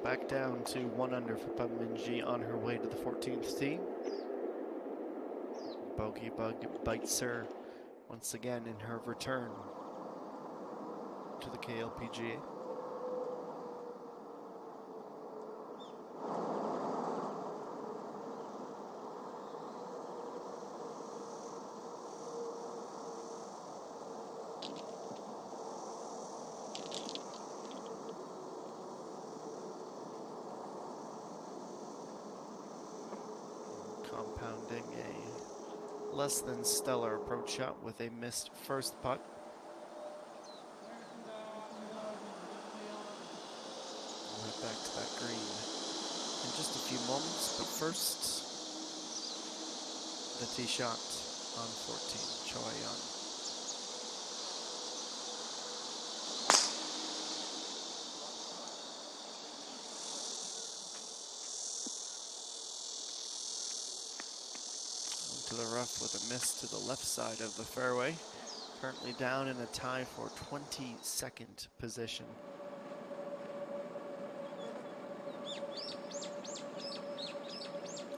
Back down to 1 under for Peng Min-ji on her way to the 14th tee. Bogey bug bites her once again in her return to the KLPGA. Compounding a less than stellar approach shot with a missed first putt. We'll head back to that green in just a few moments, but first, the tee shot on 14, Choi Young. To the rough with a miss to the left side of the fairway. Currently down in a tie for 22nd position.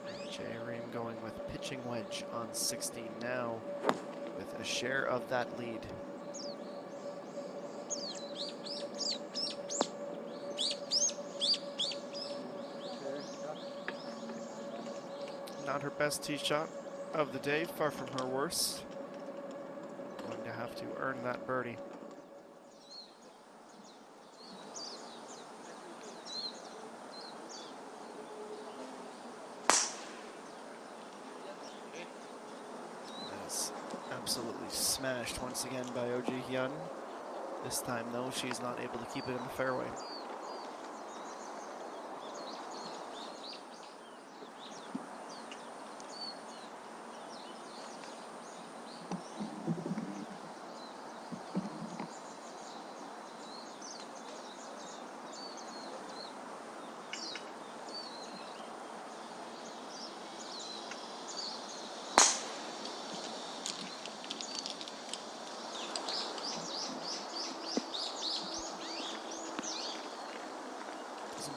And Jae Reem going with pitching wedge on 16 now with a share of that lead. Not her best tee shot of the day, far from her worst. Going to have to earn that birdie. That's absolutely smashed once again by Oh Ji-hyun. This time though, she's not able to keep it in the fairway.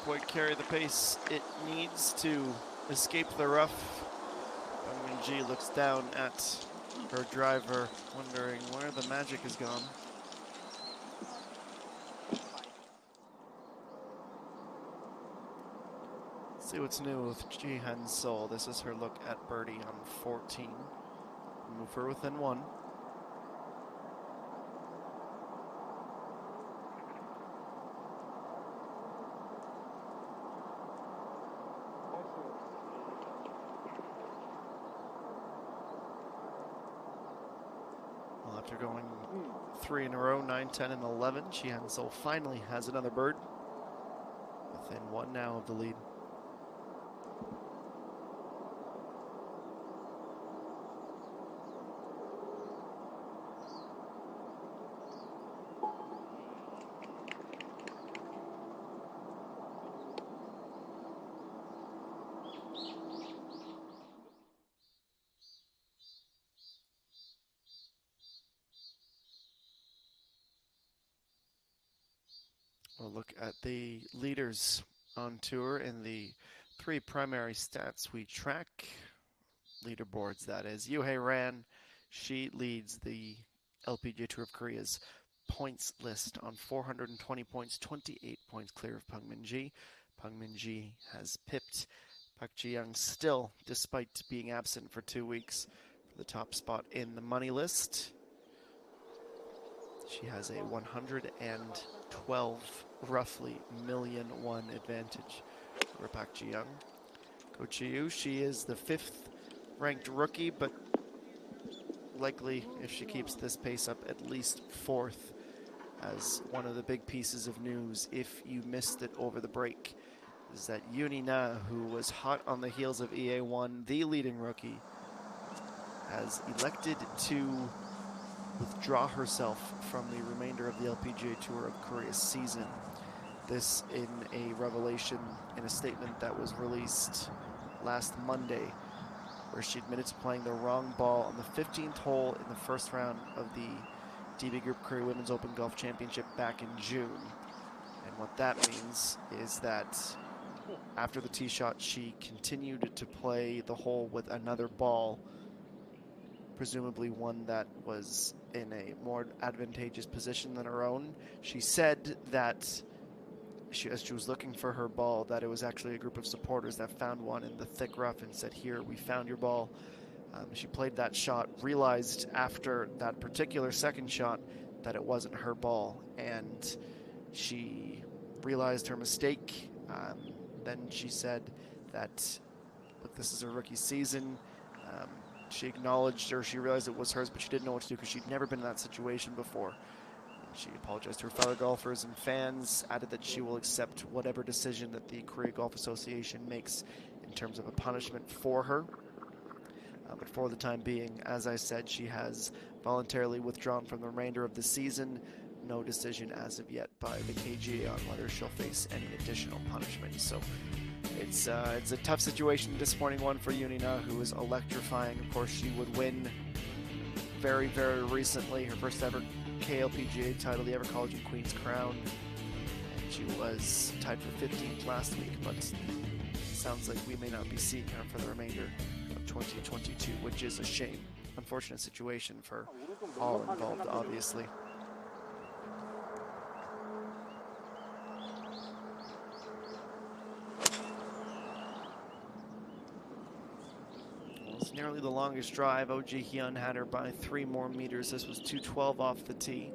Quite carry the pace it needs to escape the rough. Peng Min-ji looks down at her driver, wondering where the magic has gone. Let's see what's new with Ji Han-sol. This is her look at birdie on 14. Move her within 1. After going 3 in a row, 9, 10, and 11, Ji Han-sol finally has another bird. Within 1 now of the lead. We'll look at the leaders on tour in the 3 primary stats we track. Leaderboards, that is. Yuhei Ran, she leads the LPGA Tour of Korea's points list on 420 points, 28 points clear of Peng Min-ji. Peng Min-ji has pipped Park Ji-young still, despite being absent for 2 weeks, for the top spot in the money list. She has a 112, roughly, million won advantage over Park Ji-young. Ko Chi-yu, she is the 5th ranked rookie, but likely, if she keeps this pace up, at least 4th, as one of the big pieces of news, if you missed it over the break, is that Uni Na, who was hot on the heels of EA1, the leading rookie, has elected to withdraw herself from the remainder of the LPGA Tour of Korea's season. This in a revelation in a statement that was released last Monday, where she admitted to playing the wrong ball on the 15th hole in the first round of the DB Group Korea Women's Open Golf Championship back in June. And what that means is that after the tee shot, she continued to play the hole with another ball, presumably one that was in a more advantageous position than her own. She said that as she was looking for her ball, that it was actually a group of supporters that found one in the thick rough and said, "Here, we found your ball." She played that shot, realized after that particular second shot that it wasn't her ball, and she realized her mistake. Then she said that, look, this is her rookie season. She acknowledged, or she realized it was hers, but she didn't know what to do because she'd never been in that situation before. She apologized to her fellow golfers and fans, added that she will accept whatever decision that the Korea Golf Association makes in terms of a punishment for her. But for the time being, as I said, she has voluntarily withdrawn from the remainder of the season. No decision as of yet by the KGA on whether she'll face any additional punishment. So it's a tough situation, disappointing one for Yunina, who is electrifying. Of course, she would win very, very recently her first ever KLPGA title, the Ever College and Queen's Crown. And she was tied for 15th last week, but it sounds like we may not be seeing her for the remainder of 2022, which is a shame. Unfortunate situation for all involved, obviously. Well, it's nearly the longest drive. Oh-ji Hyun had her by 3 more meters. This was 212 off the tee.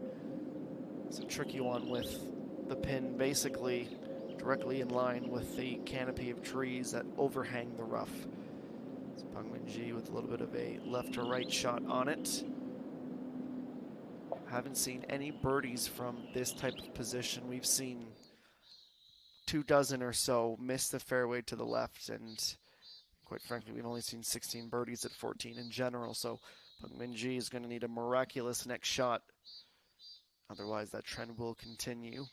It's a tricky one with the pin basically directly in line with the canopy of trees that overhang the rough. It's Peng Min-ji with a little bit of a left to right shot on it. Haven't seen any birdies from this type of position. We've seen 24 or so miss the fairway to the left, and quite frankly, we've only seen 16 birdies at 14 in general, so Peng Min-ji is going to need a miraculous next shot. Otherwise, that trend will continue.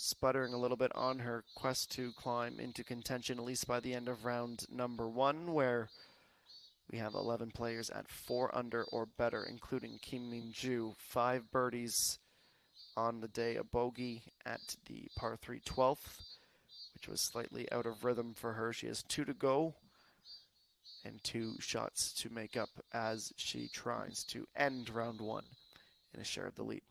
Sputtering a little bit on her quest to climb into contention, at least by the end of round number 1, where we have 11 players at 4 under or better, including Kim Min-ju. 5 birdies on the day, a bogey at the par 3 12th, which was slightly out of rhythm for her. She has 2 to go and 2 shots to make up as she tries to end round 1 in a share of the lead.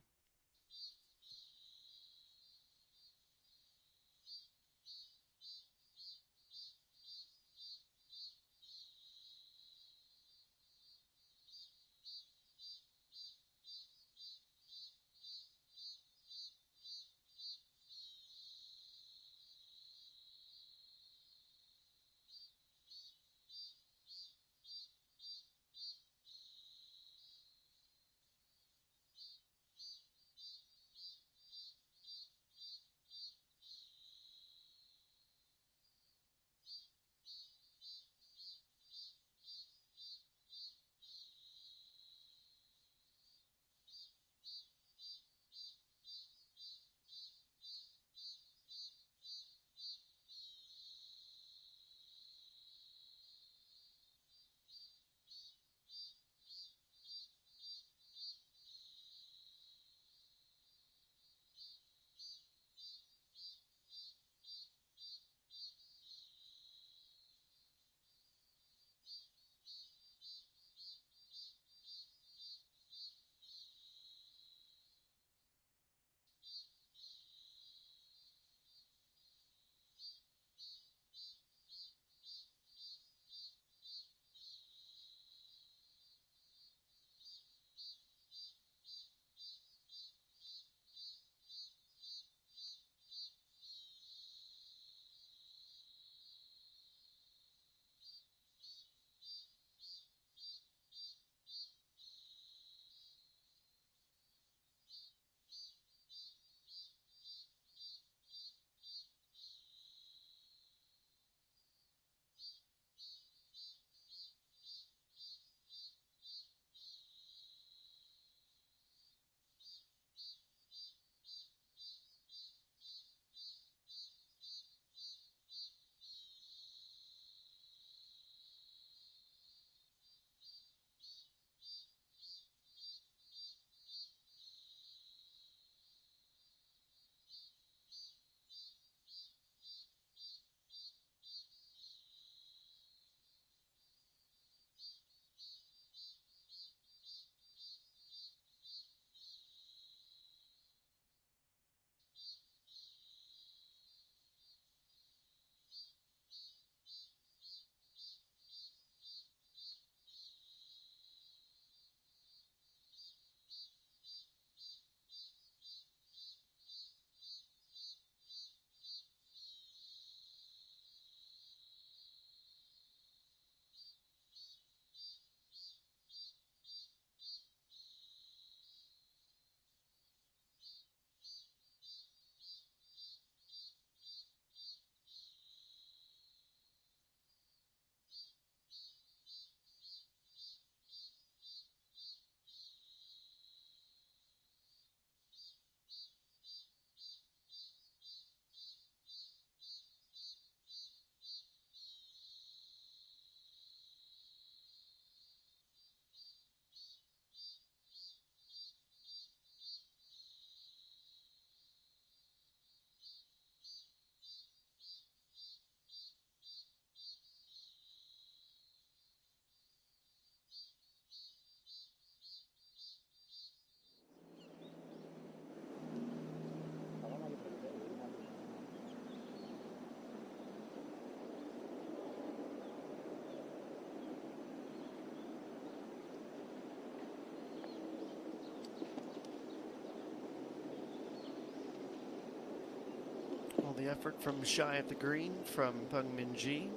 effort from shy of the green from Peng Min-ji.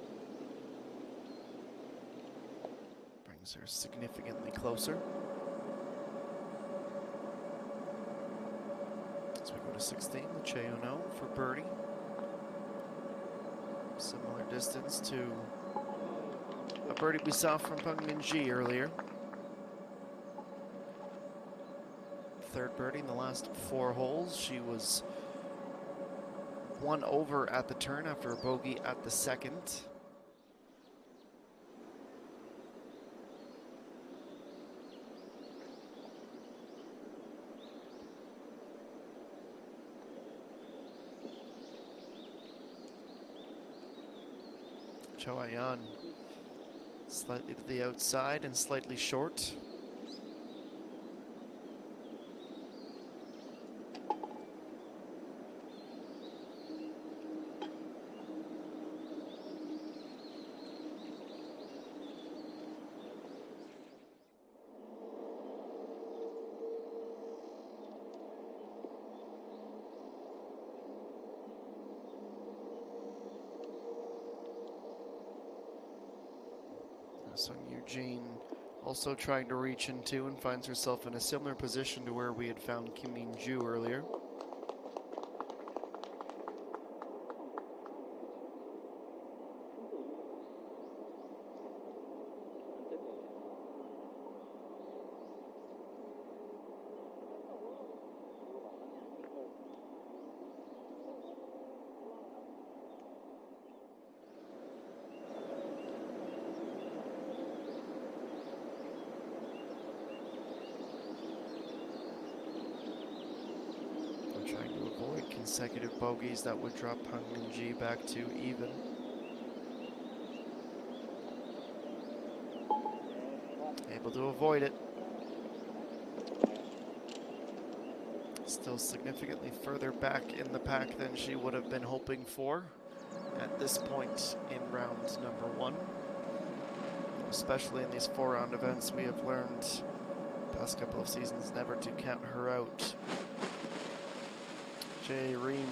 Brings her significantly closer. As we go to 16, the Che-Uno for birdie. Similar distance to a birdie we saw from Peng Min-ji earlier. Third birdie in the last 4 holes. She was 1 over at the turn after a bogey at the second. Cho Ayan slightly to the outside and slightly short. Sung Eugene also trying to reach into and finds herself in a similar position to where we had found Kim Min-ju earlier. Trying to avoid consecutive bogeys that would drop Peng Min-ji back to even. Able to avoid it. Still significantly further back in the pack than she would have been hoping for at this point in round number 1. Especially in these 4-round events, we have learned the past couple of seasons never to count her out. Jae Reem.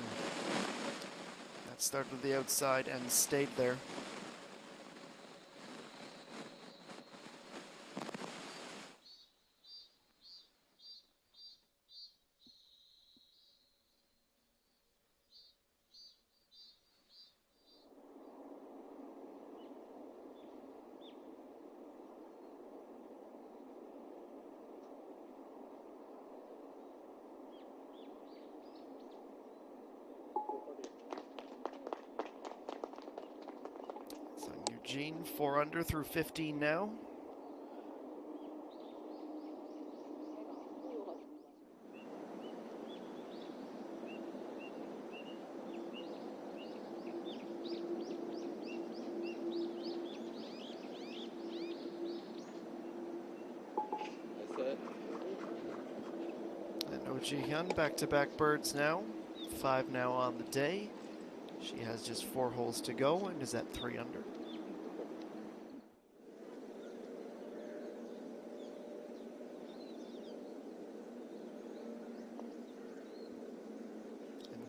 That started to the outside and stayed there. Eugene 4 under through 15 now. And Oh Ji-hyun back-to-back birds now. 5 now on the day. She has just 4 holes to go and is at 3 under.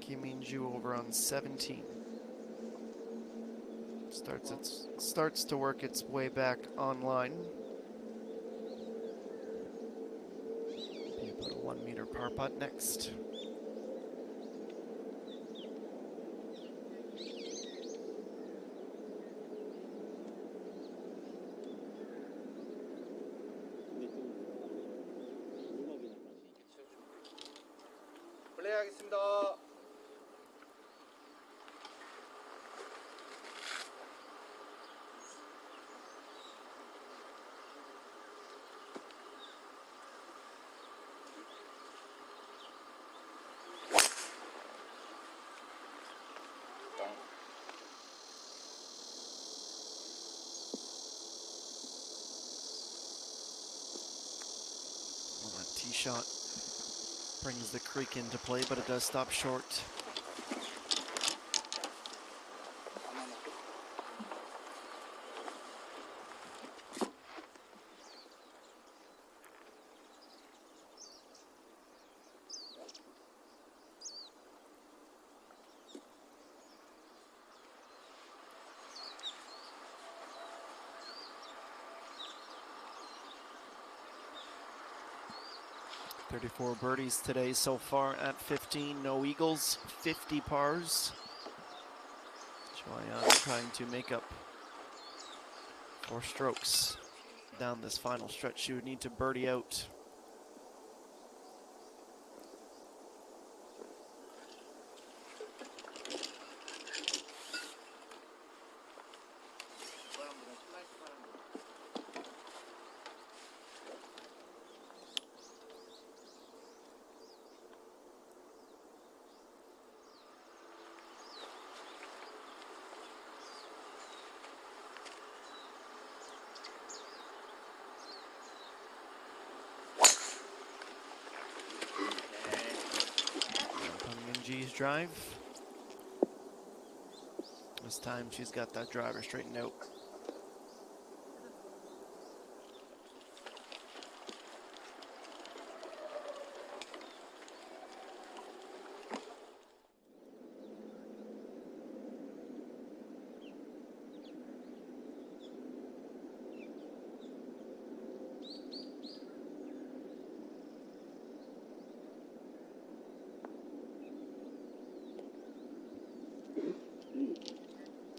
Kim Min-ju over on 17. Starts to work its way back online. Be about a 1 meter par putt next. 플레이하겠습니다. Well, that tee shot brings the creek into play, but it does stop short. 34 birdies today so far at 15. No eagles, 50 pars. Joanne trying to make up 4 strokes down this final stretch. She would need to birdie out. ENG's drive. This time she's got that driver straightened out.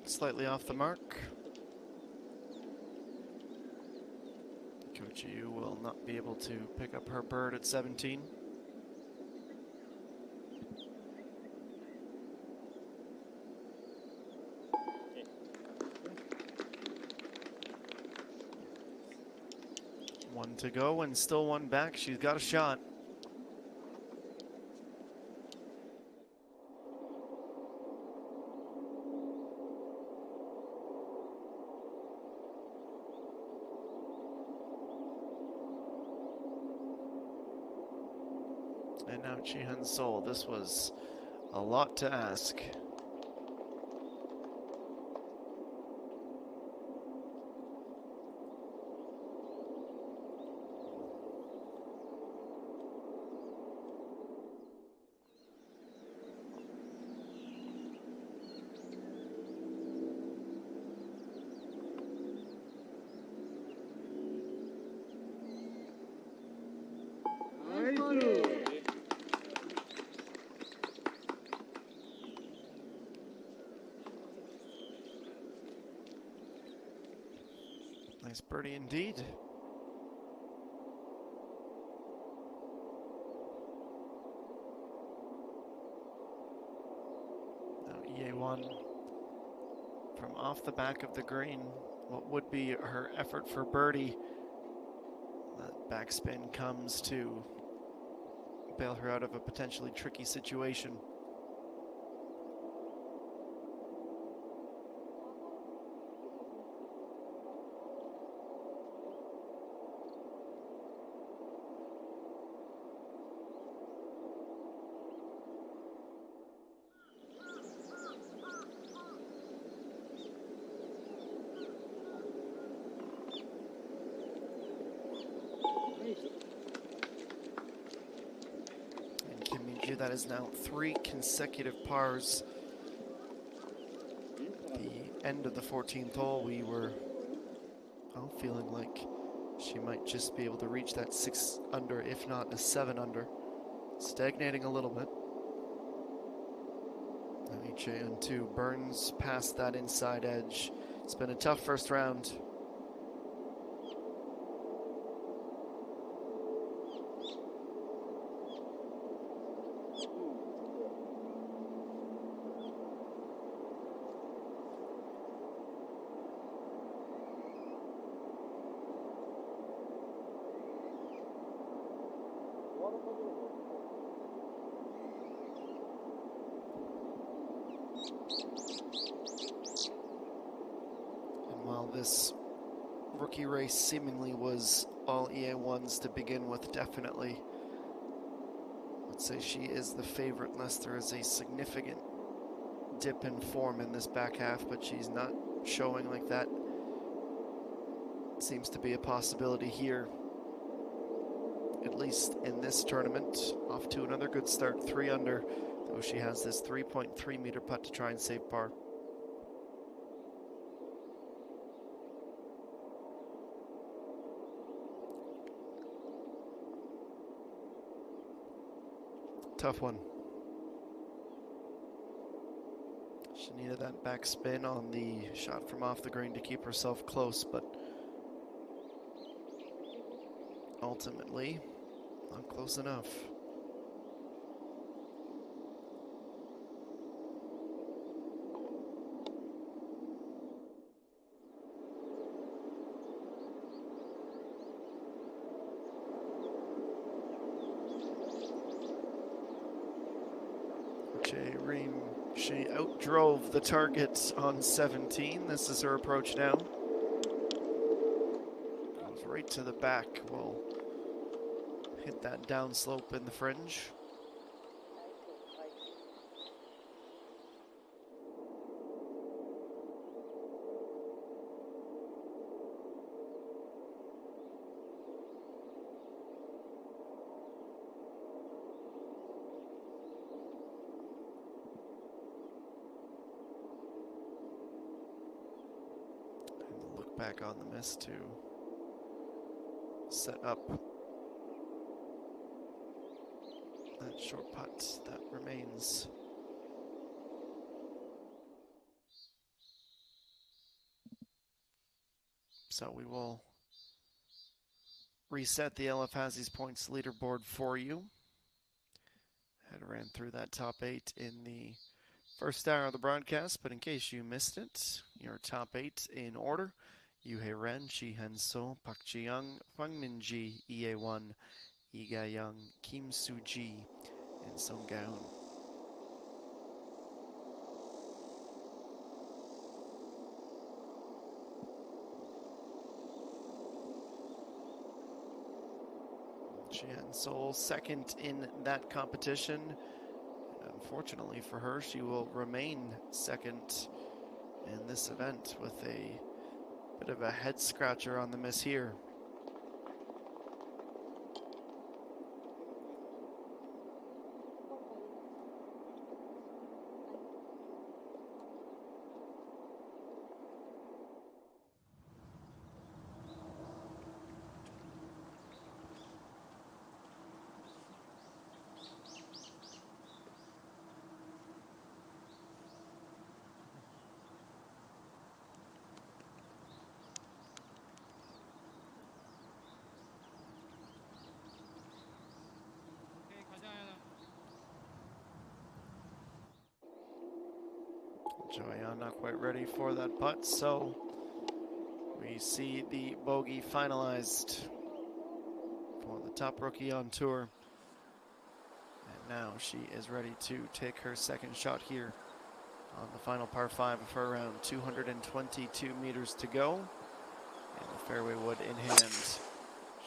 Slightly off the mark. Coach Yu will not be able to pick up her bird at 17. One to go and still one back. She's got a shot. And now JejuSamdasoo. This was a lot to ask. Nice birdie indeed. Now EA1 from off the back of the green. What would be her effort for birdie? That backspin comes to bail her out of a potentially tricky situation. That is now 3 consecutive pars. The end of the 14th hole, we were feeling like she might just be able to reach that 6 under, if not a 7 under. Stagnating a little bit. JejuSamdasoo burns past that inside edge. It's been a tough first round. And while this rookie race seemingly was all EA1s to begin with, definitely, I'd say she is the favorite unless there is a significant dip in form in this back half, but she's not showing like that. Seems to be a possibility here, at least in this tournament. Off to another good start, 3 under, though she has this 3.3 meter putt to try and save par. tough one. She needed that backspin on the shot from off the green to keep herself close, but ultimately not close enough. Reem, she outdrove the target on 17. This is her approach now. Goes right to the back. Will hit that downslope in the fringe. Back on the miss to set up that short putt that remains. So we will reset the LF Hazzies points leaderboard for you. Had ran through that top 8 in the first hour of the broadcast, but in case you missed it, your top 8 in order: Yuhei Ren, Chi Han So, Park Ji Young, Hwang Min Ji, Ie Won, Lee Ga Young, Kim Soo Ji, and Song Gaun. Chi Han So second in that competition. And unfortunately for her, she will remain second in this event with a bit of a head scratcher on the miss here. Joyon not quite ready for that putt, so we see the bogey finalized for the top rookie on tour. And now she is ready to take her second shot here on the final par 5 of her round. 222 meters to go, and the fairway wood in hand.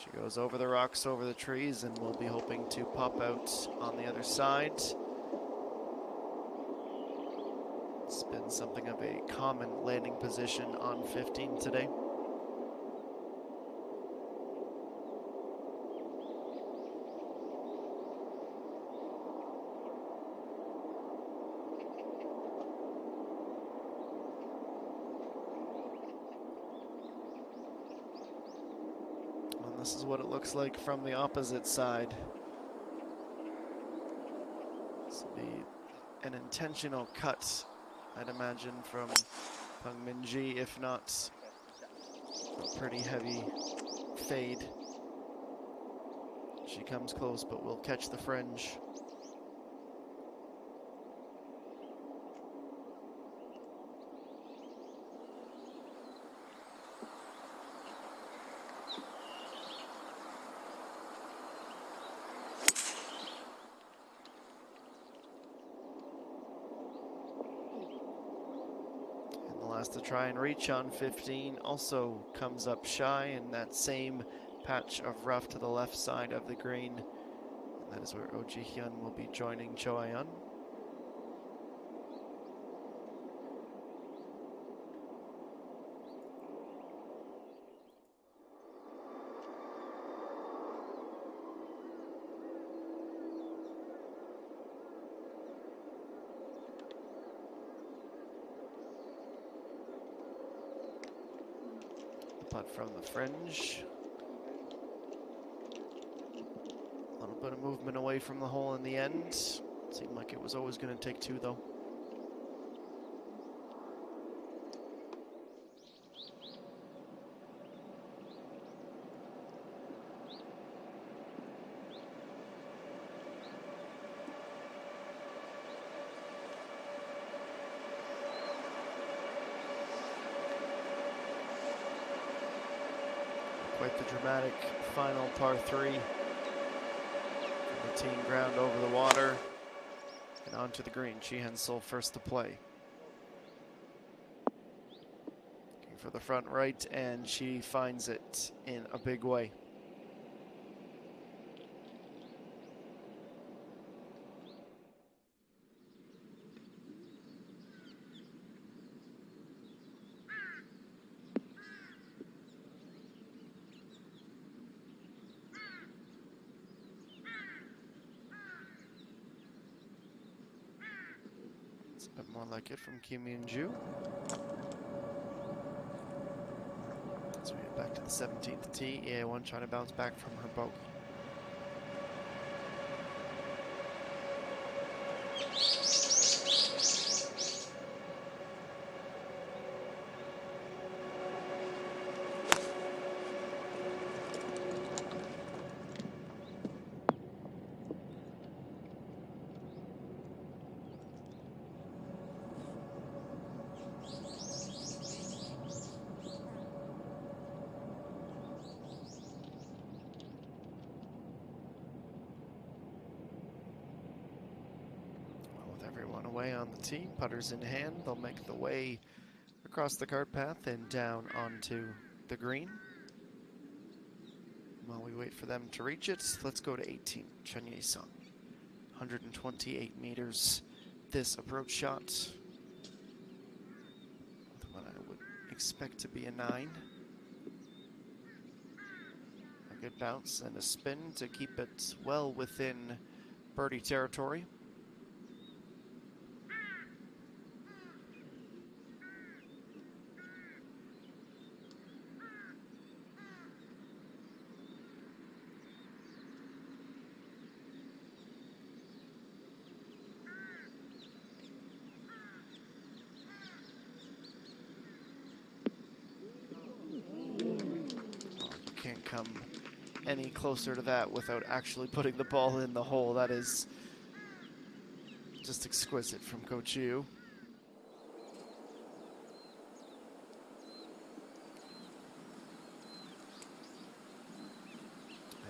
She goes over the rocks, over the trees, and will be hoping to pop out on the other side. It's been something of a common landing position on 15 today. And this is what it looks like from the opposite side. This will be an intentional cut, I'd imagine, from Hwang Min Ji, if not a pretty heavy fade. She comes close, but will catch the fringe. To try and reach on 15 also comes up shy in that same patch of rough to the left side of the green. And that is where Oh Ji Hyun will be joining Cho Ayeon. Putt from the fringe. A little bit of movement away from the hole in the end. Seemed like it was always going to take two, though. Quite the dramatic final par 3. The team ground over the water and onto the green. Sheehan Sol first to play. Looking for the front right, and she finds it in a big way. A bit more like it from Kim Yoon-ju. So we get back to the 17th tee. EA1 trying to bounce back from her bogey. Everyone away on the tee, putters in hand. They'll make the way across the cart path and down onto the green. While we wait for them to reach it, let's go to 18, Chen Yi-sung. 128 meters this approach shot. What I would expect to be a 9. A good bounce and a spin to keep it well within birdie territory. Can't come any closer to that without actually putting the ball in the hole. That is just exquisite from Coach Yu.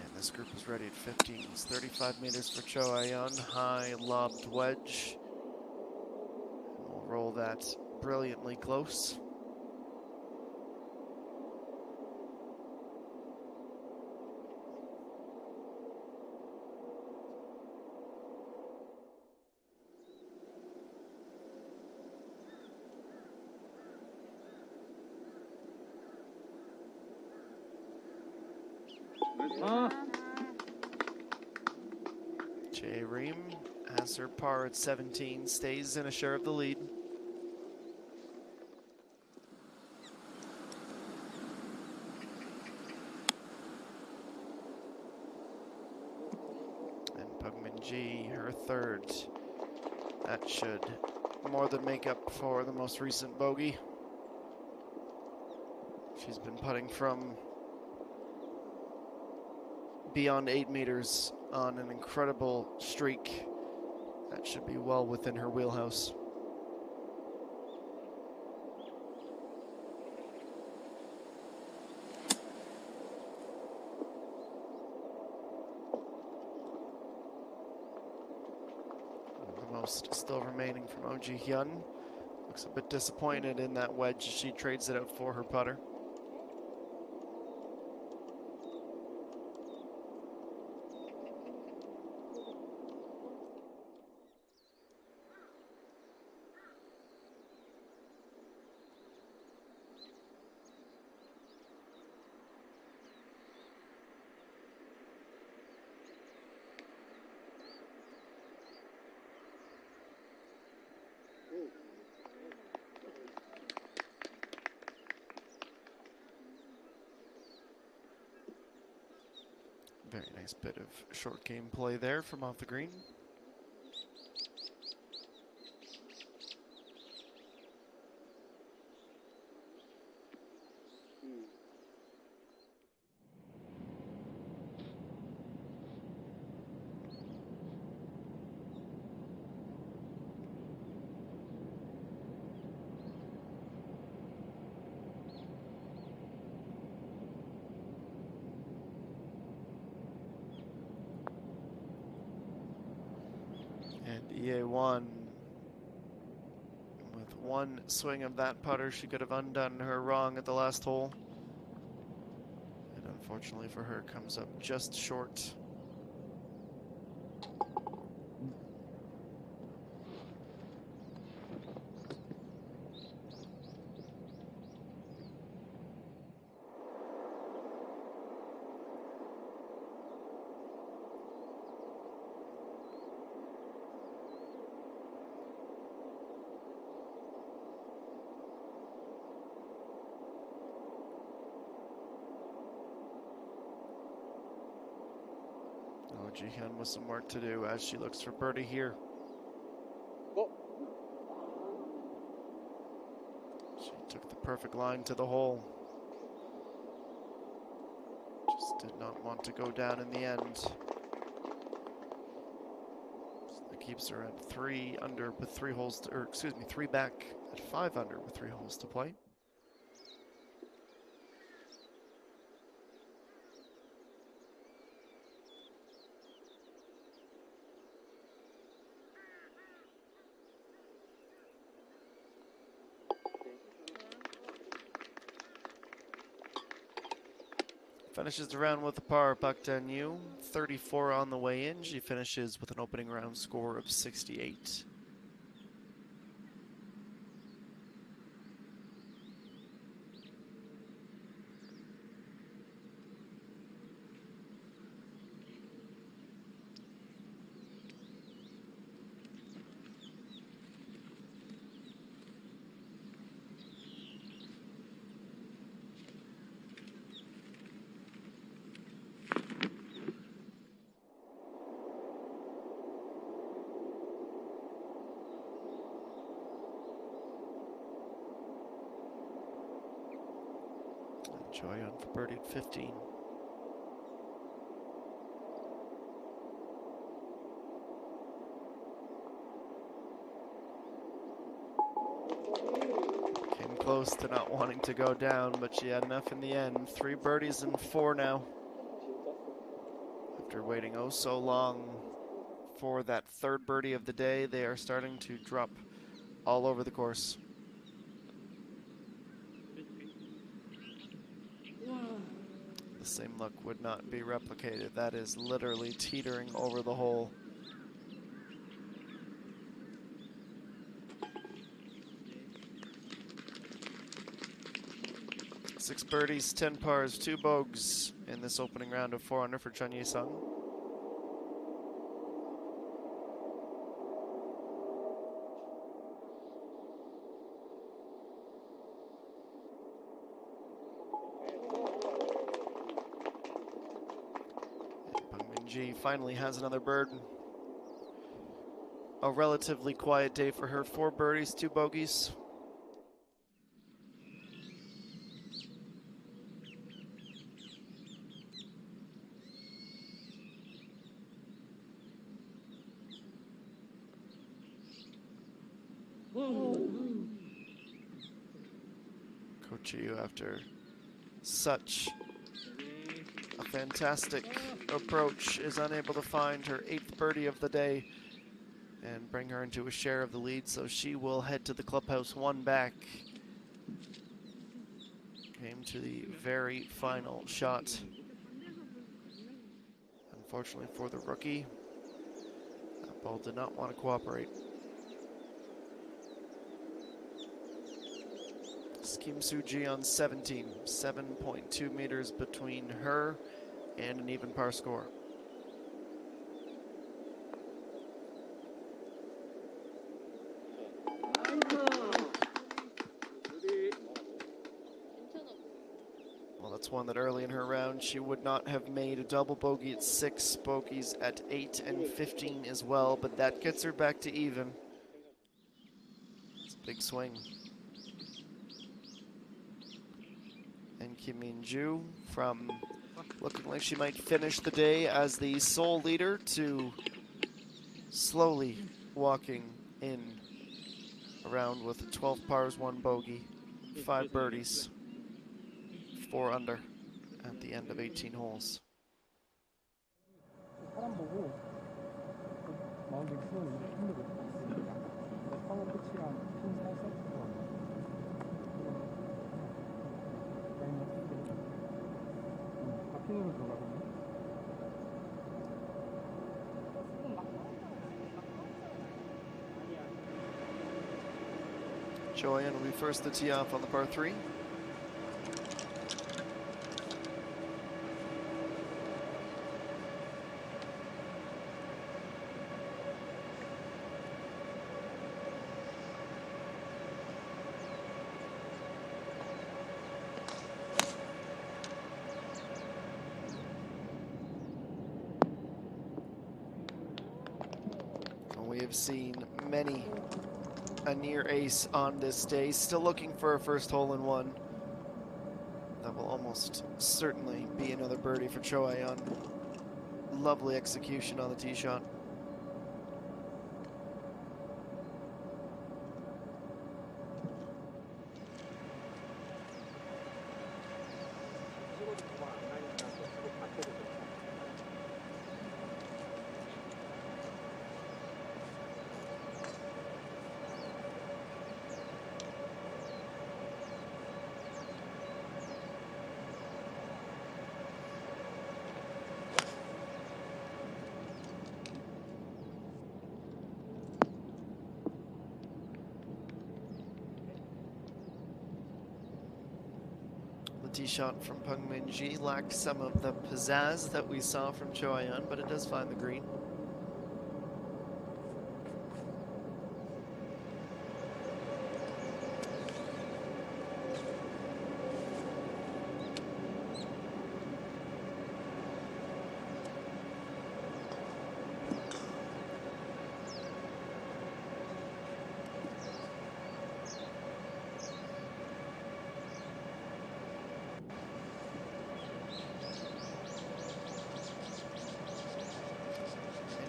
And this group is ready at 15. It's 35 meters for Cho Ayeon. High lobbed wedge. And we'll roll that brilliantly close. Jae Reem has her par at 17, stays in a share of the lead. And Pugmin G, her third. That should more than make up for the most recent bogey. She's been putting from beyond 8 meters on an incredible streak. That should be well within her wheelhouse. The most still remaining from Oh Ji-hyun. Looks a bit disappointed in that wedge. She trades it out for her putter. Very nice bit of short game play there from off the green. And EA1, with one swing of that putter, she could have undone her wrong at the last hole. And unfortunately for her, comes up just short. Oh, Jihyun with some work to do as she looks for birdie here. She took the perfect line to the hole. Just did not want to go down in the end. So that keeps her at 3 under with 3 holes, to, or excuse me, 3 back at 5 under with 3 holes to play. Finishes the round with a par, Park Dan-yu, 34 on the way in. She finishes with an opening round score of 68. Choi on for birdie at 15. Came close to not wanting to go down, but she had enough in the end. 3 birdies and 4 now. After waiting oh so long for that 3rd birdie of the day, they are starting to drop all over the course. The same look would not be replicated. That is literally teetering over the hole. Six birdies, 10 pars, 2 bogeys in this opening round of 4 under for Chun Yi-sung. Finally has another bird. A relatively quiet day for her. 4 birdies, 2 bogeys. Coach Yu, after such a fantastic approach, is unable to find her 8th birdie of the day and bring her into a share of the lead, so she will head to the clubhouse 1 back. Came to the very final shot. Unfortunately for the rookie, that ball did not want to cooperate. Kim Soo-ji on 17, 7.2 meters between her and an even par score. Well, that's one that early in her round she would not have made a double bogey at 6, bogeys at 8 and 15 as well, but that gets her back to even. It's a big swing. And Kim Min-ju from looking like she might finish the day as the sole leader to slowly walking in around with 12 pars, 1 bogey, 5 birdies, 4 under at the end of 18 holes. 사람 보고 마운드 키우는 게 힘들거든요. 상호 끝이랑 핀 살살 들어가요. 라인 맞추고 바퀴으로 들어가거든요. 지금 막 Joanne will be first to tee off on the par 3. We have seen many a near ace on this day. Still looking for a first hole-in-one. That will almost certainly be another birdie for Cho Ayeon. Lovely execution on the tee shot. Tee shot from Peng Min-ji lacked some of the pizzazz that we saw from Cho Ayeon, but it does find the green.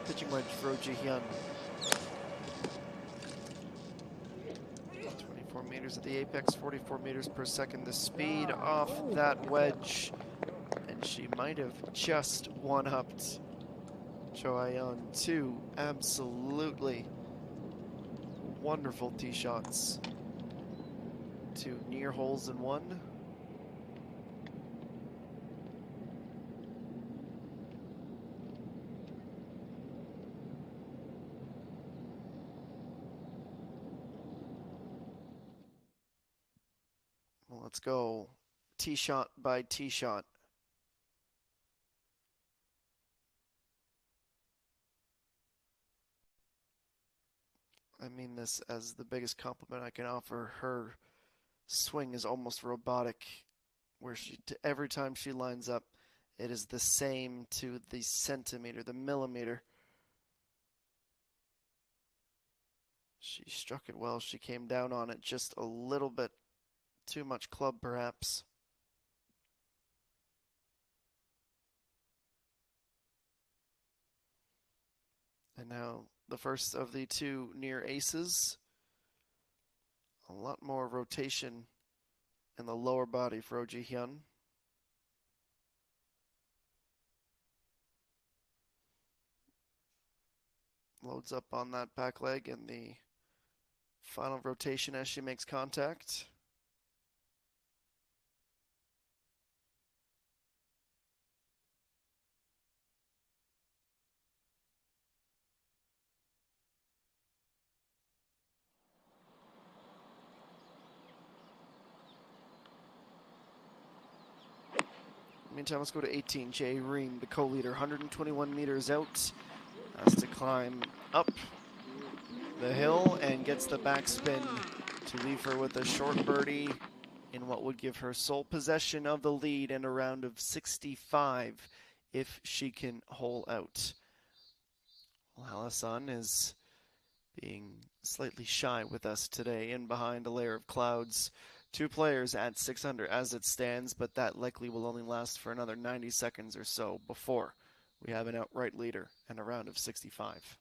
Pitching wedge for Oh Ji-hyun. 24 meters at the apex, 44 meters per second. The speed off that wedge, and she might have just one-upped Cho Ayeon. 2 absolutely wonderful tee shots. 2 near holes in 1. Let's go tee shot by tee shot. I mean this as the biggest compliment I can offer. Her swing is almost robotic, where every time she lines up, it is the same to the centimeter, the millimeter. She struck it well. She came down on it just a little bit too much club, perhaps. And now the first of the 2 near aces. A lot more rotation in the lower body for Oh Ji-hyun. Loads up on that back leg in the final rotation as she makes contact. Meantime, let's go to 18. Jae Reem, the co-leader, 121 meters out. Has to climb up the hill and gets the backspin to leave her with a short birdie in what would give her sole possession of the lead and a round of 65 if she can hole out. Well, Allison is being slightly shy with us today and behind a layer of clouds. 2 players at 6 under as it stands, but that likely will only last for another 90 seconds or so before we have an outright leader and a round of 65.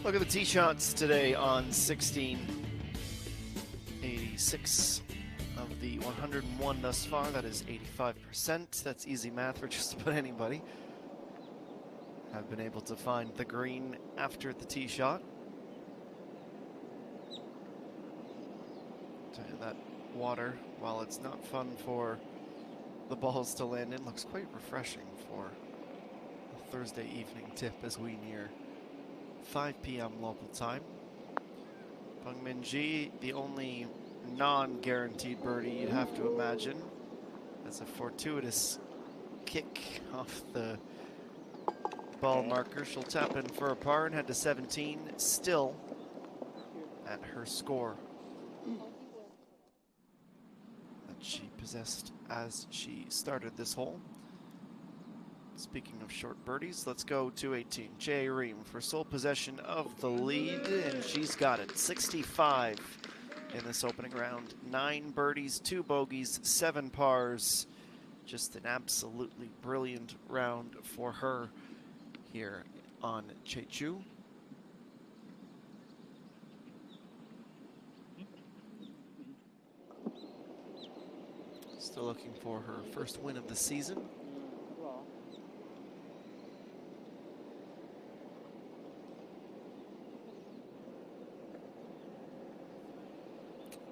Look at the tee shots today on 1686 of the 101 thus far. That is 85%. That's easy math for just about anybody. Have been able to find the green after the tee shot. Tell you that water, while it's not fun for the balls to land in, looks quite refreshing for a Thursday evening tip as we near 5 p.m. local time. Bung Min-ji, the only non-guaranteed birdie you'd have to imagine. That's a fortuitous kick off the ball marker. She'll tap in for a par and head to 17, still at her score that she possessed as she started this hole. Speaking of short birdies, let's go to 18. Jae Reem for sole possession of the lead, and she's got it. 65 in this opening round. 9 birdies, 2 bogeys, 7 pars. Just an absolutely brilliant round for her here on Jeju. Still looking for her first win of the season.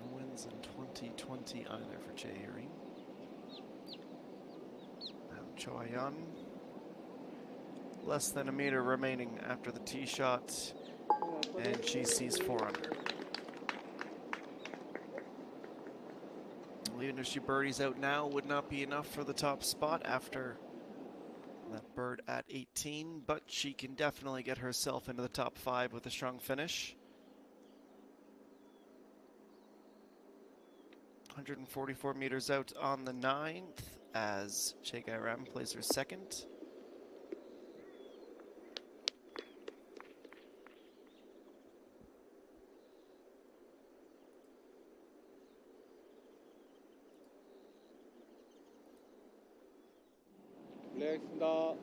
No wins in 2020 either for Jae Reem. Now Cho Ayan. Less than a meter remaining after the tee shot, and she sees 4 under. Even if she birdies out now, would not be enough for the top spot after that bird at 18, but she can definitely get herself into the top 5 with a strong finish. 144 meters out on the 9th as Chae Gai-ram plays her second. 실례하겠습니다.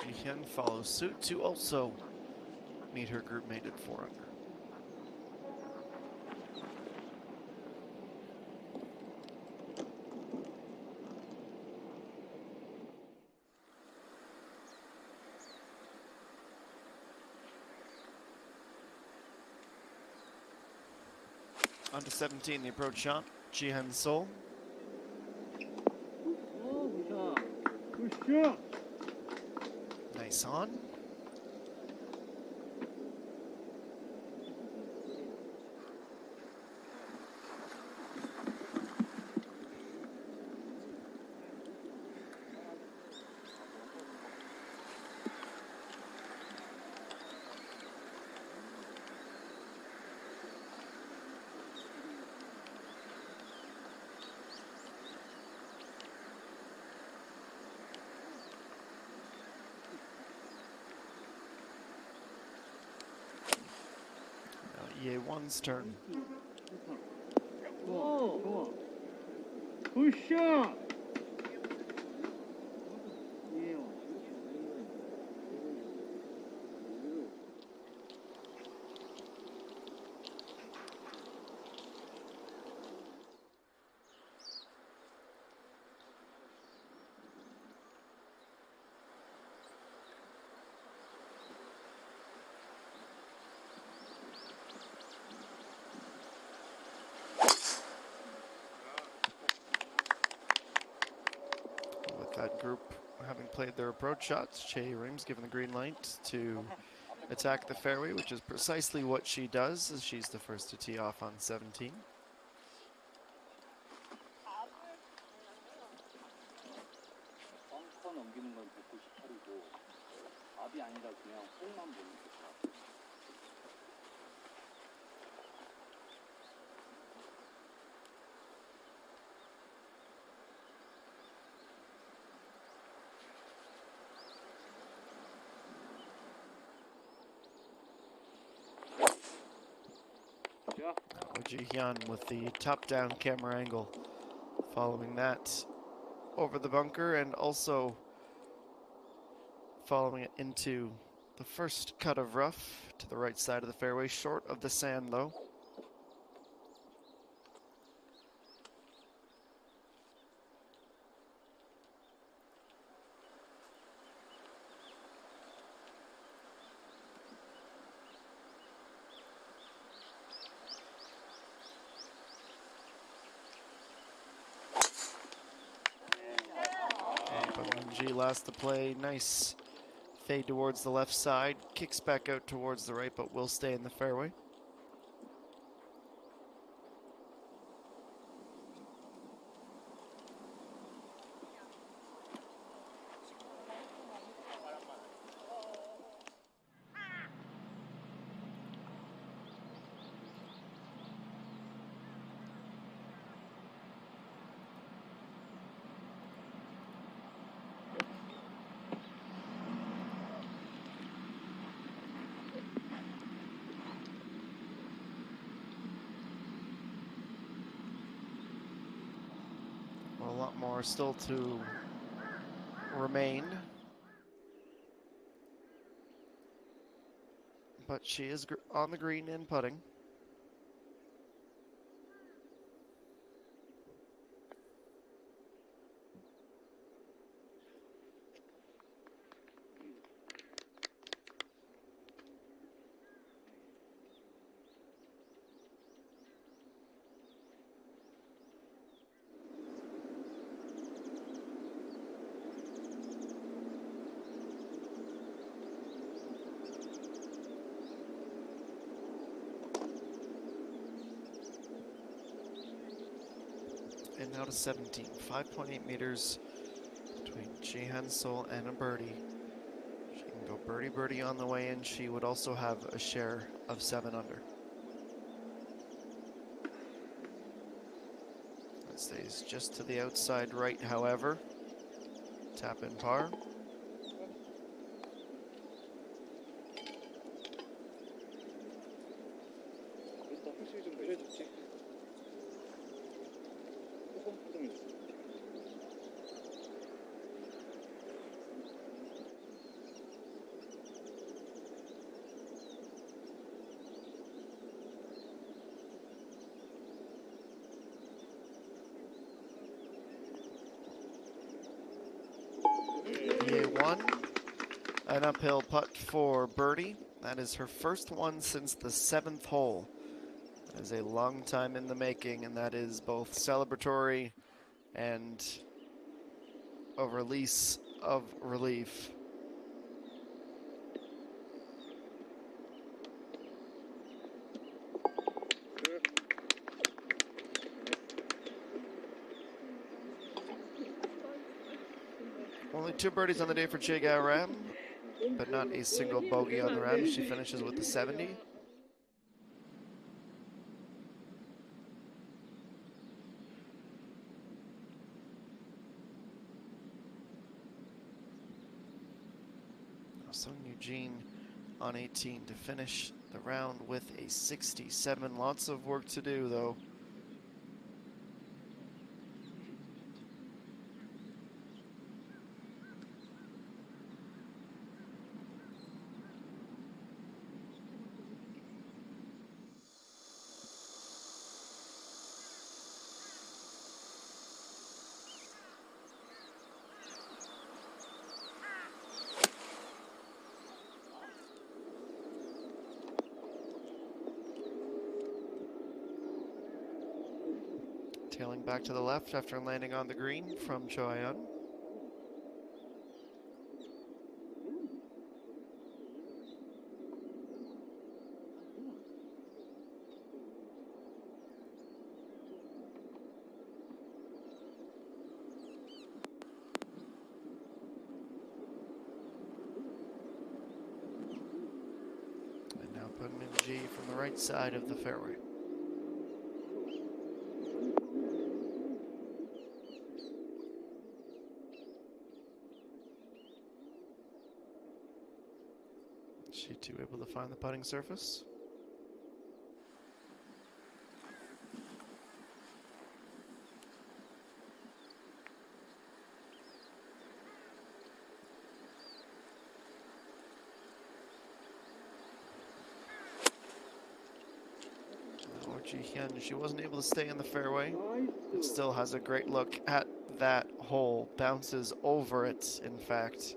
Ji-hyun follows suit to also meet her group mate at 4 under. On to 17, the approach shot. Ji-hyun Sol. Nice on. Ye-won's turn. 굿샷! That group having played their approach shots, Jae Reem's given the green light to attack the fairway, which is precisely what she does, as she's the first to tee off on 17. Ji-hyun with the top-down camera angle, following that over the bunker and also following it into the first cut of rough to the right side of the fairway, short of the sand though. G last to play. Nice fade towards the left side. Kicks back out towards the right, but will stay in the fairway. A lot more still to remain. But she is on the green and putting. And now to 17, 5.8 meters between JejuSamdasoo and a birdie. She can go birdie birdie on the way in. She would also have a share of 7 under. That stays just to the outside right, however. Tap in par. 일단 확실히 좀 내려줬지. 손 부동해줬어. EA1, an uphill putt for birdie. That is her first one since the 7th hole. That is a long time in the making, and that is both celebratory and a release of relief. Only 2 birdies on the day for Ram, but not a single bogey on the round. She finishes with the 70. Sung Eugene on 18 to finish the round with a 67. Lots of work to do, though. Tailing back to the left after landing on the green from Choyun. And now putting in G from the right side of the fairway. She too able to find the putting surface. She wasn't able to stay in the fairway. It still has a great look at that hole. Bounces over it, in fact.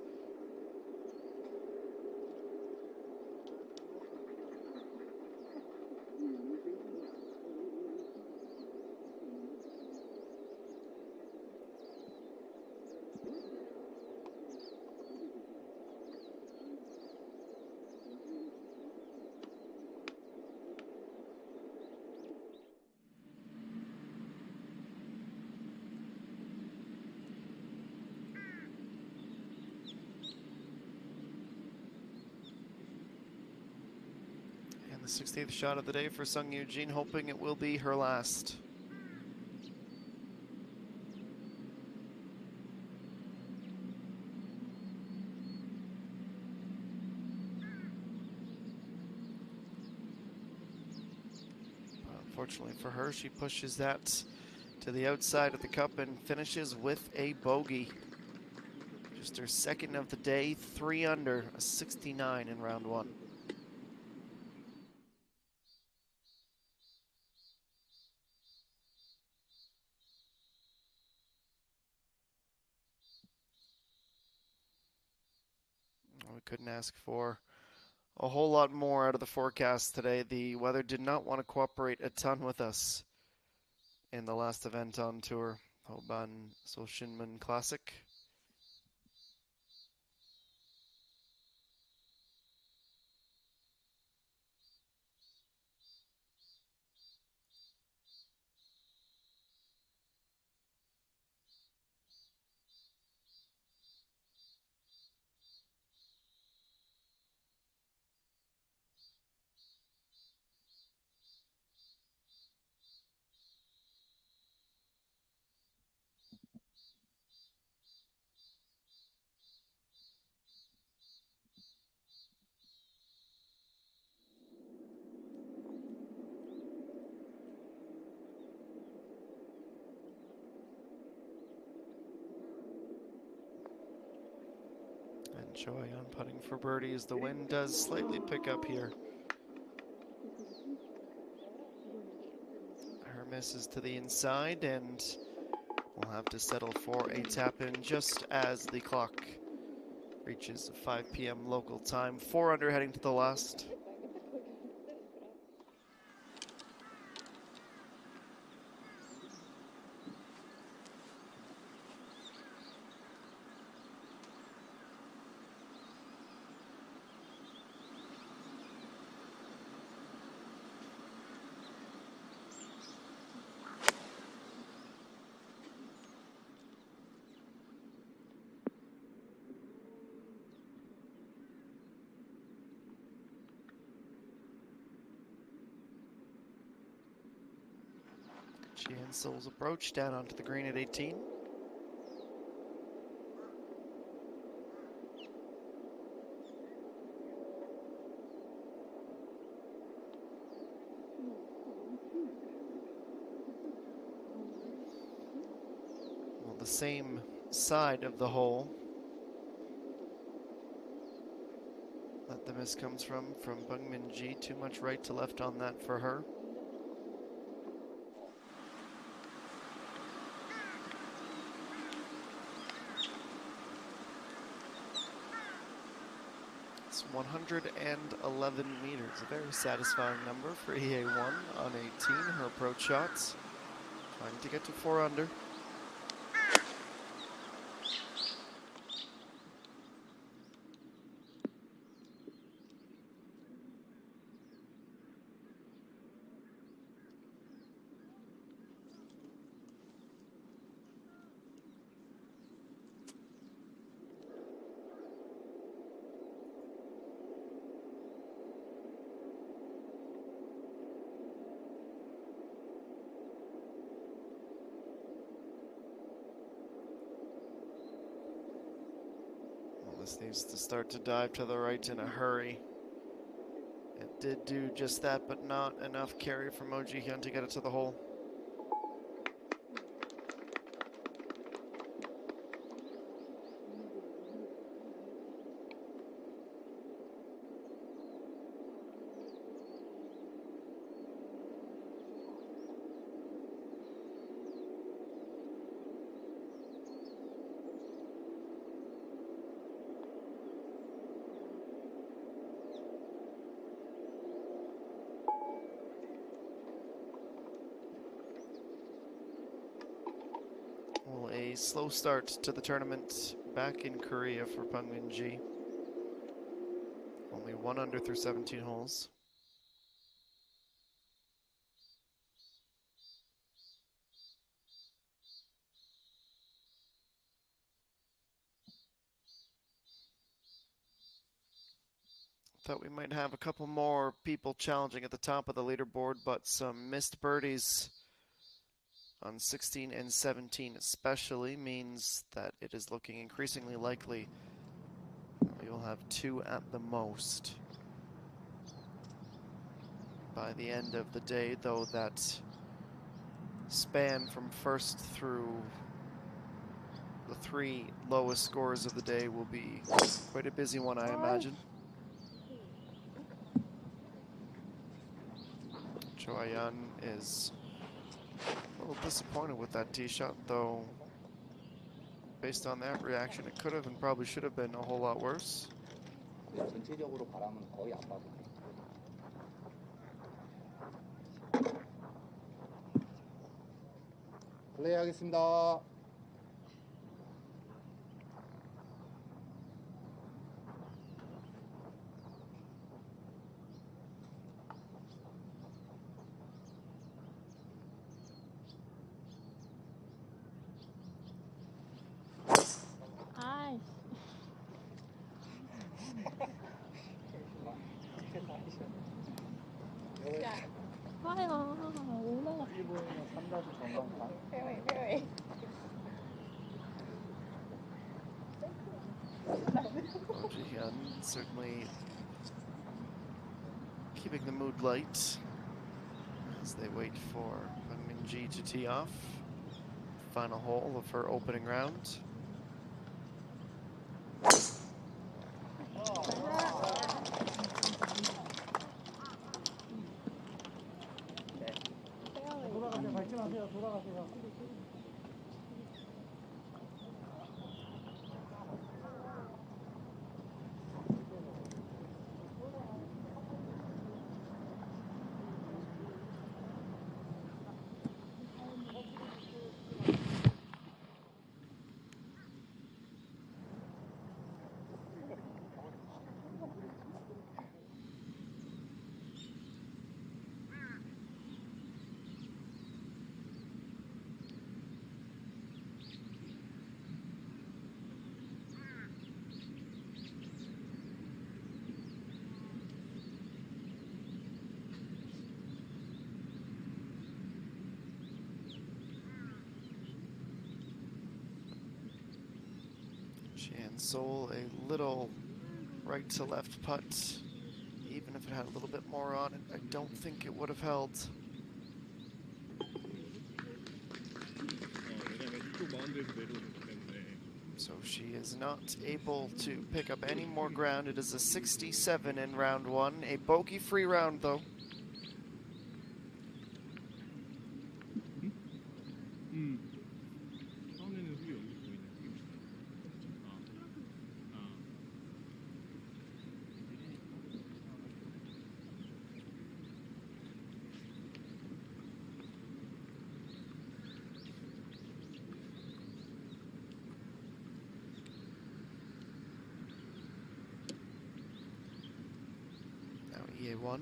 The 16th shot of the day for Sung Yujin, hoping it will be her last. Unfortunately for her, she pushes that to the outside of the cup and finishes with a bogey. Just her second of the day, 3 under, a 69 in round 1. We couldn't ask for a whole lot more out of the forecast today. The weather did not want to cooperate a ton with us in the last event on tour, Hoban Soshinman Classic. And Choi on putting for birdie as the wind does slightly pick up here. Her misses to the inside, and we'll have to settle for a tap in just as the clock reaches 5 p.m. local time. 4 under heading to the last. Jian Sol's approach down onto the green at 18. Well, the same side of the hole that the miss comes from Bungmin Ji. Too much right to left on that for her. It's 111 meters, a very satisfying number for EA1 on 18. Her approach shots, trying to get to 4 under. This needs to start to dive to the right in a hurry. It did do just that, but not enough carry from Oh Ji-hyun to get it to the hole. Well, a slow start to the tournament back in Korea for Bungmin Ji. Only 1 under through 17 holes. Thought we might have a couple more people challenging at the top of the leaderboard, but some missed birdies on 16 and 17 especially means that it is looking increasingly likely that we will have 2 at the most by the end of the day, though that span from first through the 3 lowest scores of the day will be quite a busy one, I imagine. Choi Yun is a little disappointed with that tee shot, though based on that reaction, it could have and probably should have been a whole lot worse. 전체적으로 바람은 거의 안 빠져. 플레이하겠습니다. 아이. 야, 봐요. 올라가. 1번이면 3다시 전광판. 페어웨이. Ji-hyun certainly keeping the mood light as they wait for Peng Min-ji to tee off. Final hole of her opening round. 돌아가세요. 밟지 마세요. 돌아가세요. Chan Sol, a little right to left putt. Even if it had a little bit more on it, I don't think it would have held. So she is not able to pick up any more ground. It is a 67 in round 1, a bogey-free round though. EA1.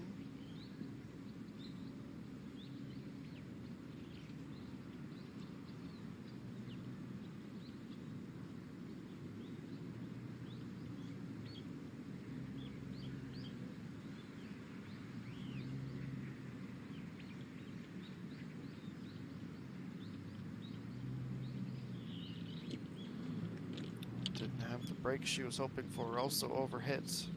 Didn't have the break she was hoping for, also overhit.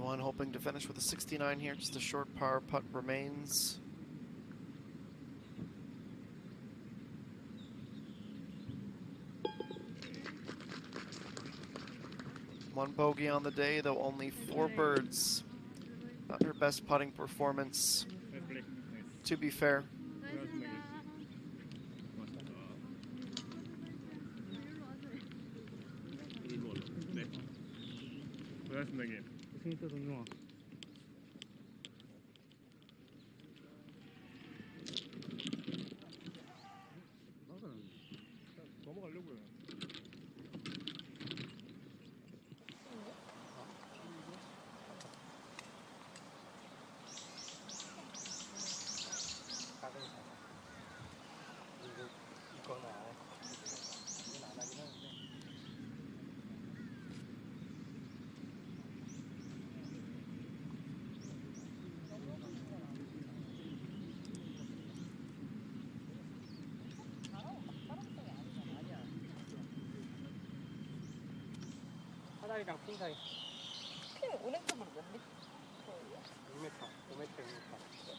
One hoping to finish with a 69 here, just a short par putt remains. One bogey on the day, though only 4 birds not her best putting performance, to be fair. 이거는 안 할 것 같아. 이건 안 하긴 하는데. 사다리랑 핀 사이 핀 오른쪽으로 몇 미터? 6m, 5m, 6m.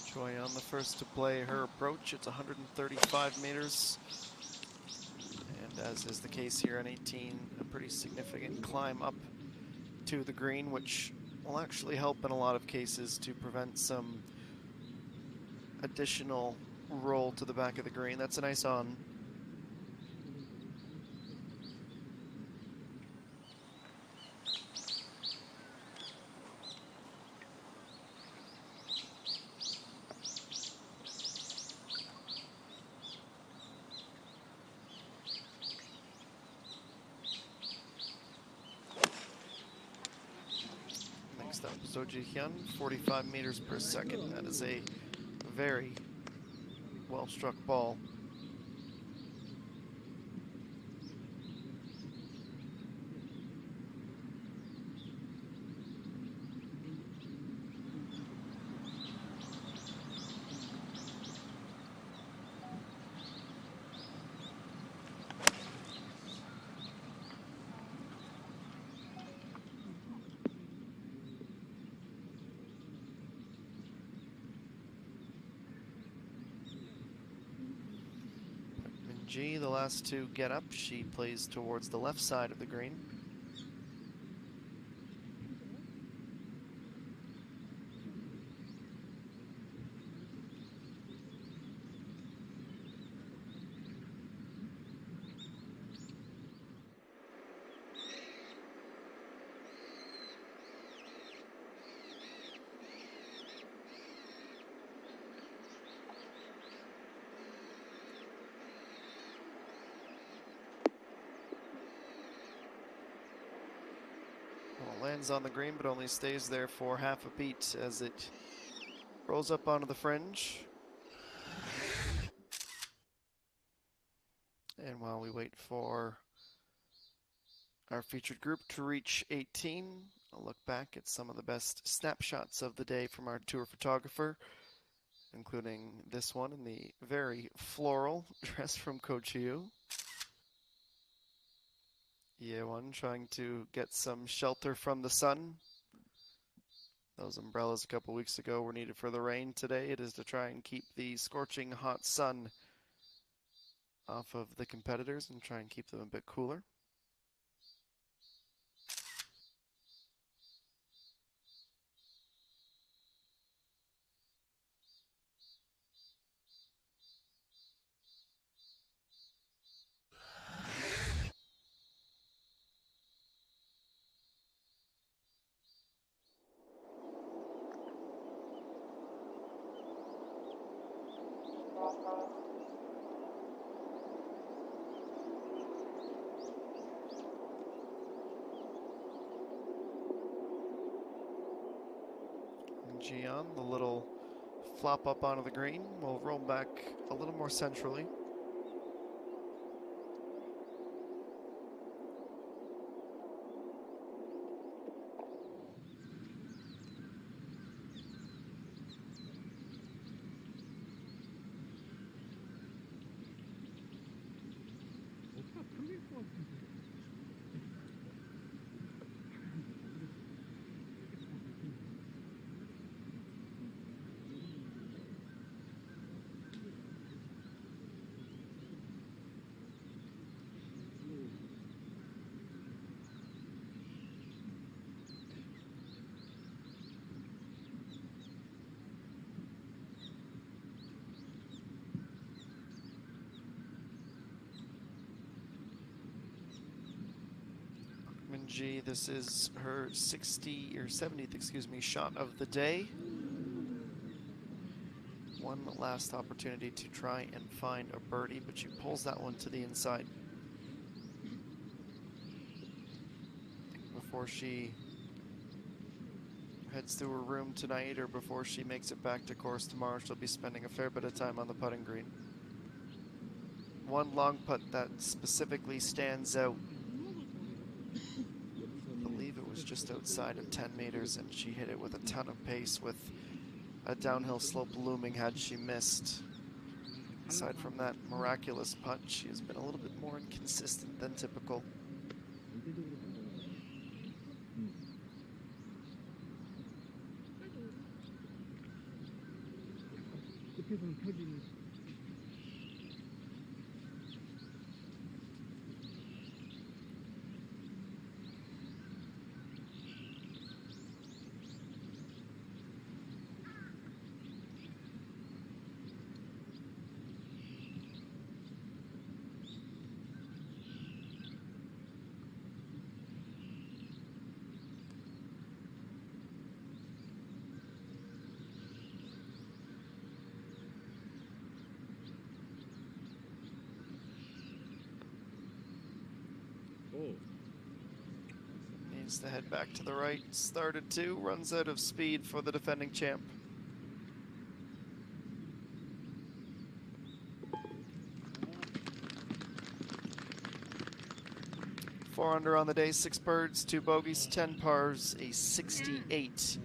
Choi on the first to play her approach. It's 135 meters. And as is the case here on 18, a pretty significant climb up to the green, which will actually help in a lot of cases to prevent some additional roll to the back of the green. That's a nice on. Next up, Hyun, 45 meters per second. That is a very well-struck ball. G, the last to get up, she plays towards the left side of the green. Lands on the green, but only stays there for half a beat as it rolls up onto the fringe. And while we wait for our featured group to reach 18, I'll look back at some of the best snapshots of the day from our tour photographer, including this one in the very floral dress from Coach Yu. Yeewon trying to get some shelter from the sun. Those umbrellas a couple weeks ago were needed for the rain. Today it is to try and keep the scorching hot sun off of the competitors and try and keep them a bit cooler. Jian, the little flop up onto the green, will roll back a little more centrally. ENG. This is her 70th, excuse me, shot of the day. One last opportunity to try and find a birdie, but she pulls that one to the inside. Before she heads to her room tonight, or before she makes it back to course tomorrow, she'll be spending a fair bit of time on the putting green. One long putt that specifically stands out. I believe it was just outside of 10 meters, and she hit it with a ton of pace with a downhill slope looming had she missed. Aside from that miraculous putt, she has been a little bit more inconsistent than typical. Needs to head back to the right. Started to, runs out of speed for the defending champ. 4 under on the day, 6 birds, 2 bogeys, 10 pars, a 68.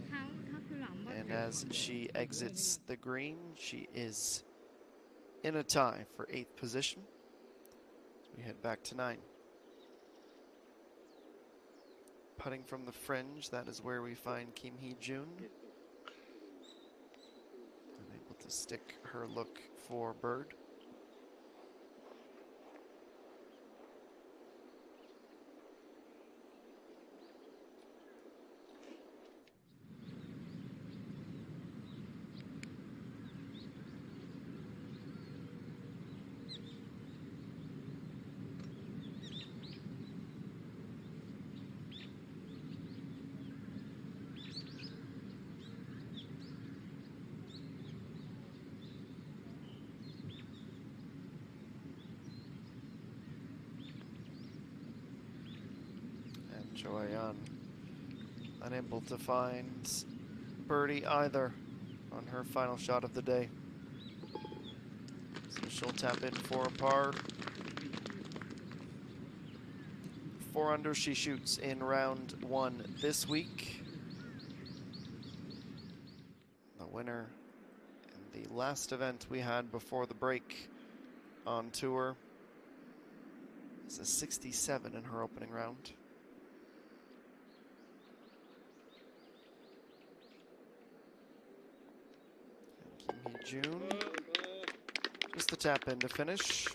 And as she exits the green, she is in a tie for 8th position. We head back to 9. Putting from the fringe, that is where we find Kim Hee-jun. Unable to stick her look for bird. Joanne unable to find birdie either on her final shot of the day. So she'll tap in for a par. 4 under she shoots in round 1 this week. The winner in the last event we had before the break on tour is a 67 in her opening round. June. Just the tap in to finish.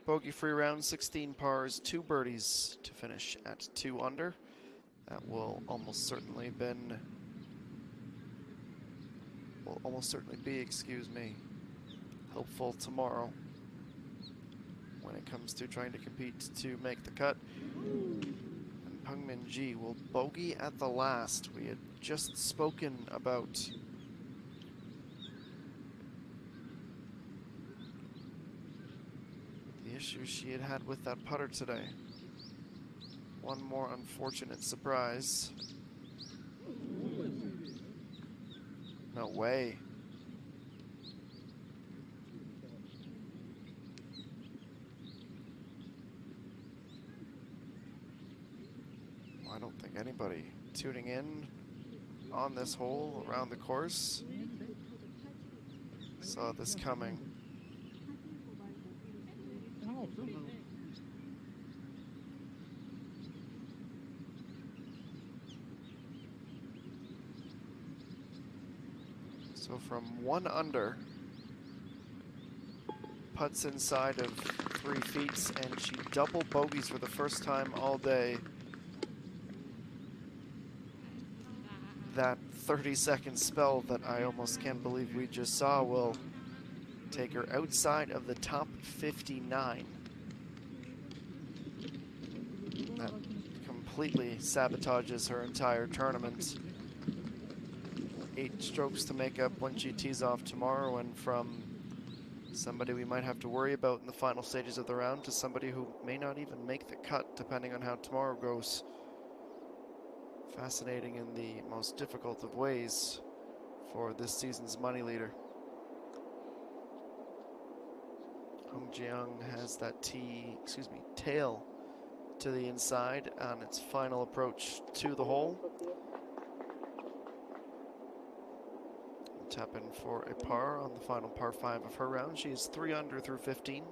Bogey free round, 16 pars, 2 birdies to finish at 2 under. That will almost certainly be, excuse me, hopeful tomorrow when it comes to trying to compete to make the cut. And Peng Min-ji will bogey at the last. We had just spoken about issue she had with that putter today. One more unfortunate surprise. No way. Well, I don't think anybody tuning in on this hole around the course saw this coming. So from 1 under, putts inside of 3 feet, and she double bogeys for the first time all day. That 30-second spell that I almost can't believe we just saw will take her outside of the top 59. That completely sabotages her entire tournament. 8 strokes to make up when she tees off tomorrow, and from somebody we might have to worry about in the final stages of the round to somebody who may not even make the cut depending on how tomorrow goes. Fascinating in the most difficult of ways for this season's money leader. Hong Jiang has that tail to the inside on its final approach to the hole. Tap in for a par on the final par 5 of her round. She is 3 under through 15.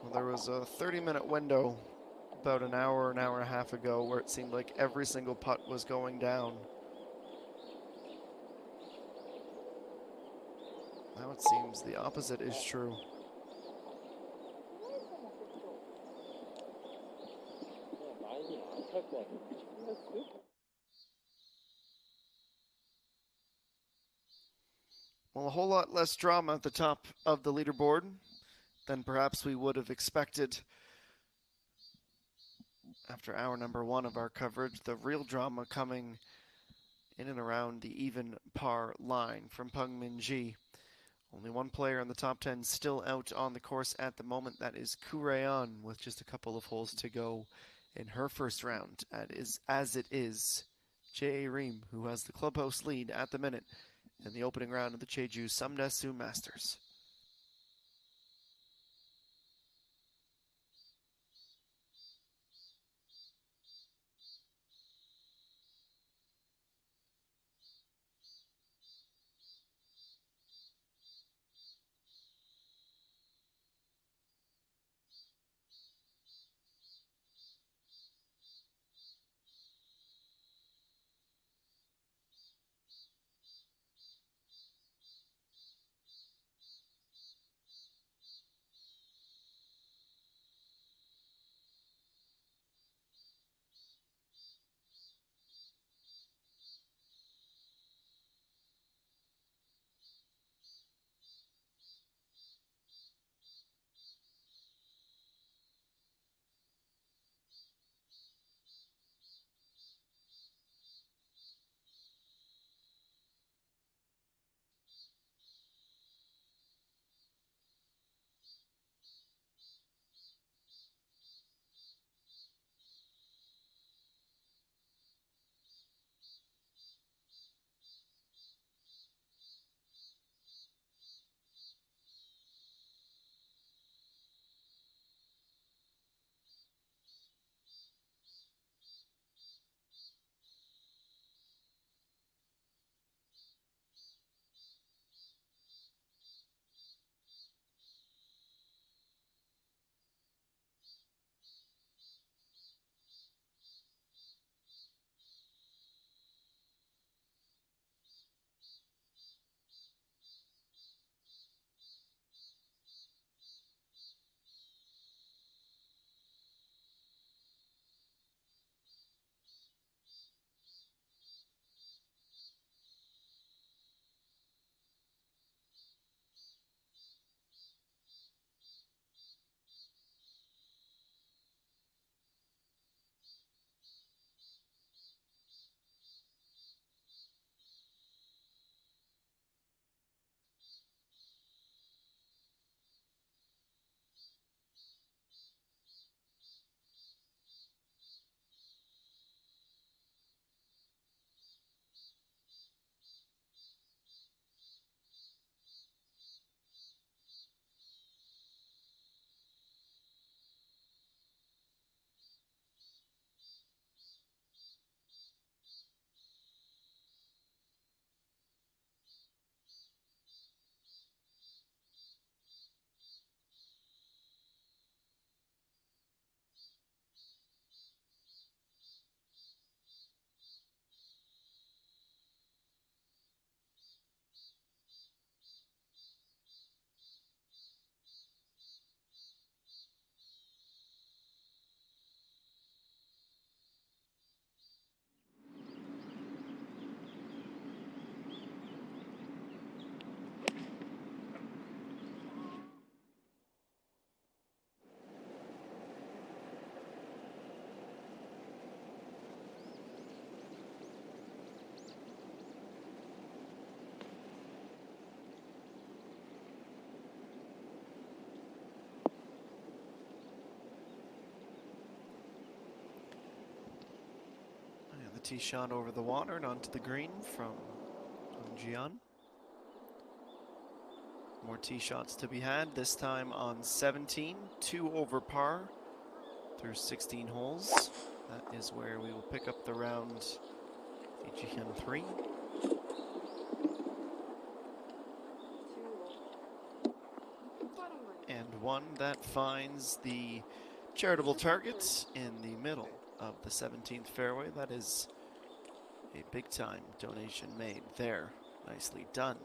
Well, there was a 30-minute window about an hour and a half ago where it seemed like every single putt was going down. Now it seems the opposite is true. Well, a whole lot less drama at the top of the leaderboard than perhaps we would have expected after hour number 1 of our coverage. The real drama coming in and around the even par line from Peng Min-ji. Only one player in the top 10 still out on the course at the moment. That is Koo Rae-on with just a couple of holes to go in her first round. As it is Jae Reem, who has the clubhouse lead at the minute in the opening round of the JejuSamdasoo Masters. tee shot over the water and onto the green from Jian. More tee shots to be had, this time on 17, 2 over par through 16 holes. That is where we will pick up the round, Jian 3. And one that finds the charitable target in the middle of the 17th fairway. That is a big time donation made there. Nicely done.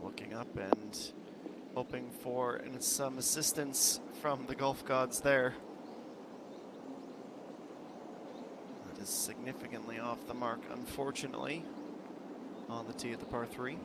Looking up and hoping for some assistance from the golf gods there. That is significantly off the mark, unfortunately, on the tee of the par 3.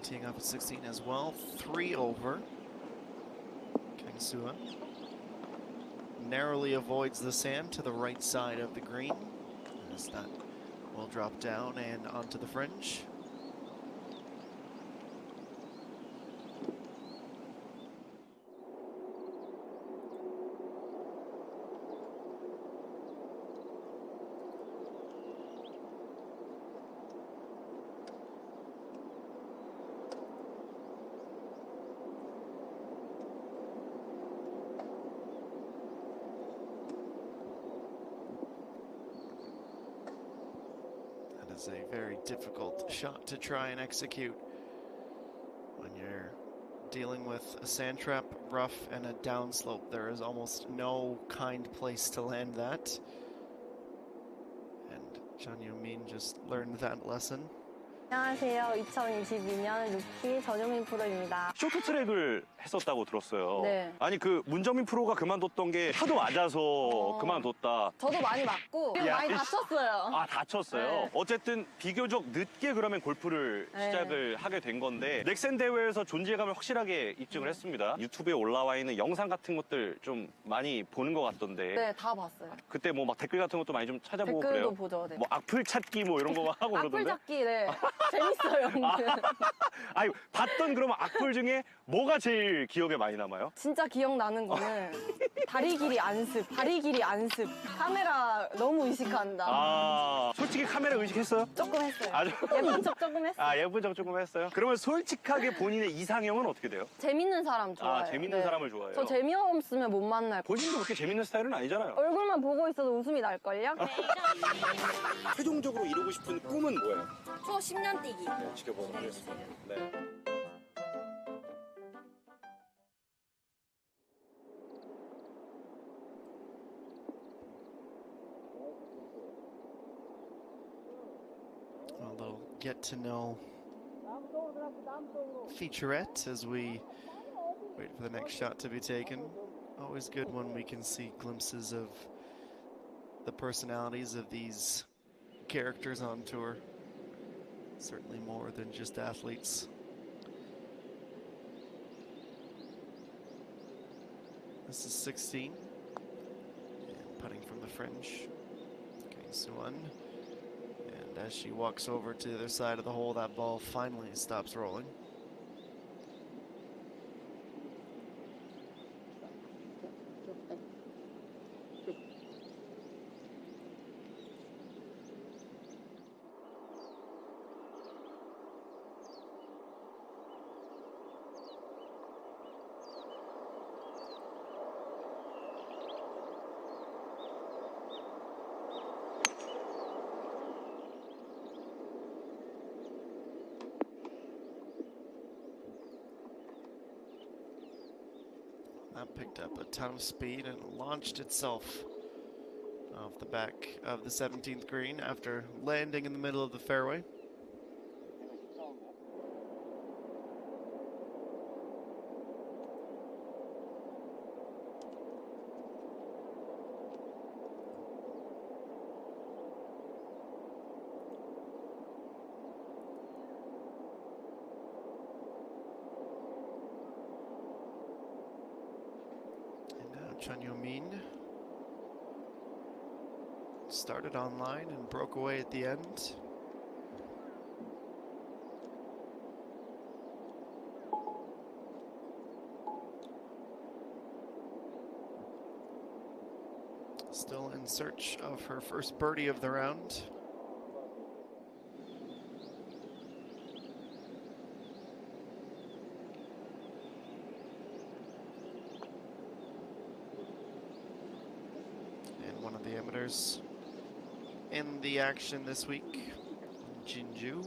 Teeing up at 16 as well, 3 over. Kangsua narrowly avoids the sand to the right side of the green, as that will drop down and onto the fringe. Is a very difficult shot to try and execute when you're dealing with a sand trap, rough, and a downslope. There is almost no kind place to land that. And Jeon Yoo-min just learned that lesson. 안녕하세요. 2022년 루키 전효민 프로입니다. 쇼트트랙을 했었다고 들었어요. 네. 아니 그 문정민 프로가 그만뒀던 게 하도 맞아서 그만뒀다. 저도 많이 맞고 많이 다쳤어요. 아 다쳤어요? 네. 어쨌든 비교적 늦게 그러면 골프를 네. 시작을 하게 된 건데 넥센 대회에서 존재감을 확실하게 입증을 했습니다. 유튜브에 올라와 있는 영상 같은 것들 좀 많이 보는 것 같던데 네, 다 봤어요. 그때 뭐 막 댓글 같은 것도 많이 좀 찾아보고 댓글도 그래요? 보죠. 네. 뭐 악플 찾기 뭐 이런 거 하고 악플 그러던데? 잡기, 네. 재밌어요. 아니 봤던 그러면 악플 중에 뭐가 제일 기억에 많이 남아요? 진짜 기억나는 거는 다리 길이 안습, 카메라 너무 의식한다. 아 솔직히 카메라 의식했어요? 조금 했어요. 아주- 예쁜 척 조금 했어요. 아 예쁜 적 조금 했어요? 그러면 솔직하게 본인의 이상형은 어떻게 돼요? 재밌는 사람 좋아해요. 아 재밌는 네. 사람을 좋아해요? 저 재미없으면 못 만날 거예요. 본인도 그렇게 재밌는 스타일은 아니잖아요. 얼굴만 보고 있어도 웃음이 날걸요? 최종적으로 이루고 싶은 꿈은 뭐예요? 초 10년 뛰기. 네, 지켜보도록 하겠습니다. 네. A little get to know featurette as we wait for the next shot to be taken. Always good when we can see glimpses of the personalities of these characters on tour. Certainly more than just athletes. This is 16. And putting from the fringe. Kangsua. And as she walks over to the other side of the hole, that ball finally stops rolling. That picked up a ton of speed and launched itself off the back of the 17th green after landing in the middle of the fairway. Chun Yo-min started online and broke away at the end. Still in search of her first birdie of the round. One of the amateurs in the action this week, Jeju.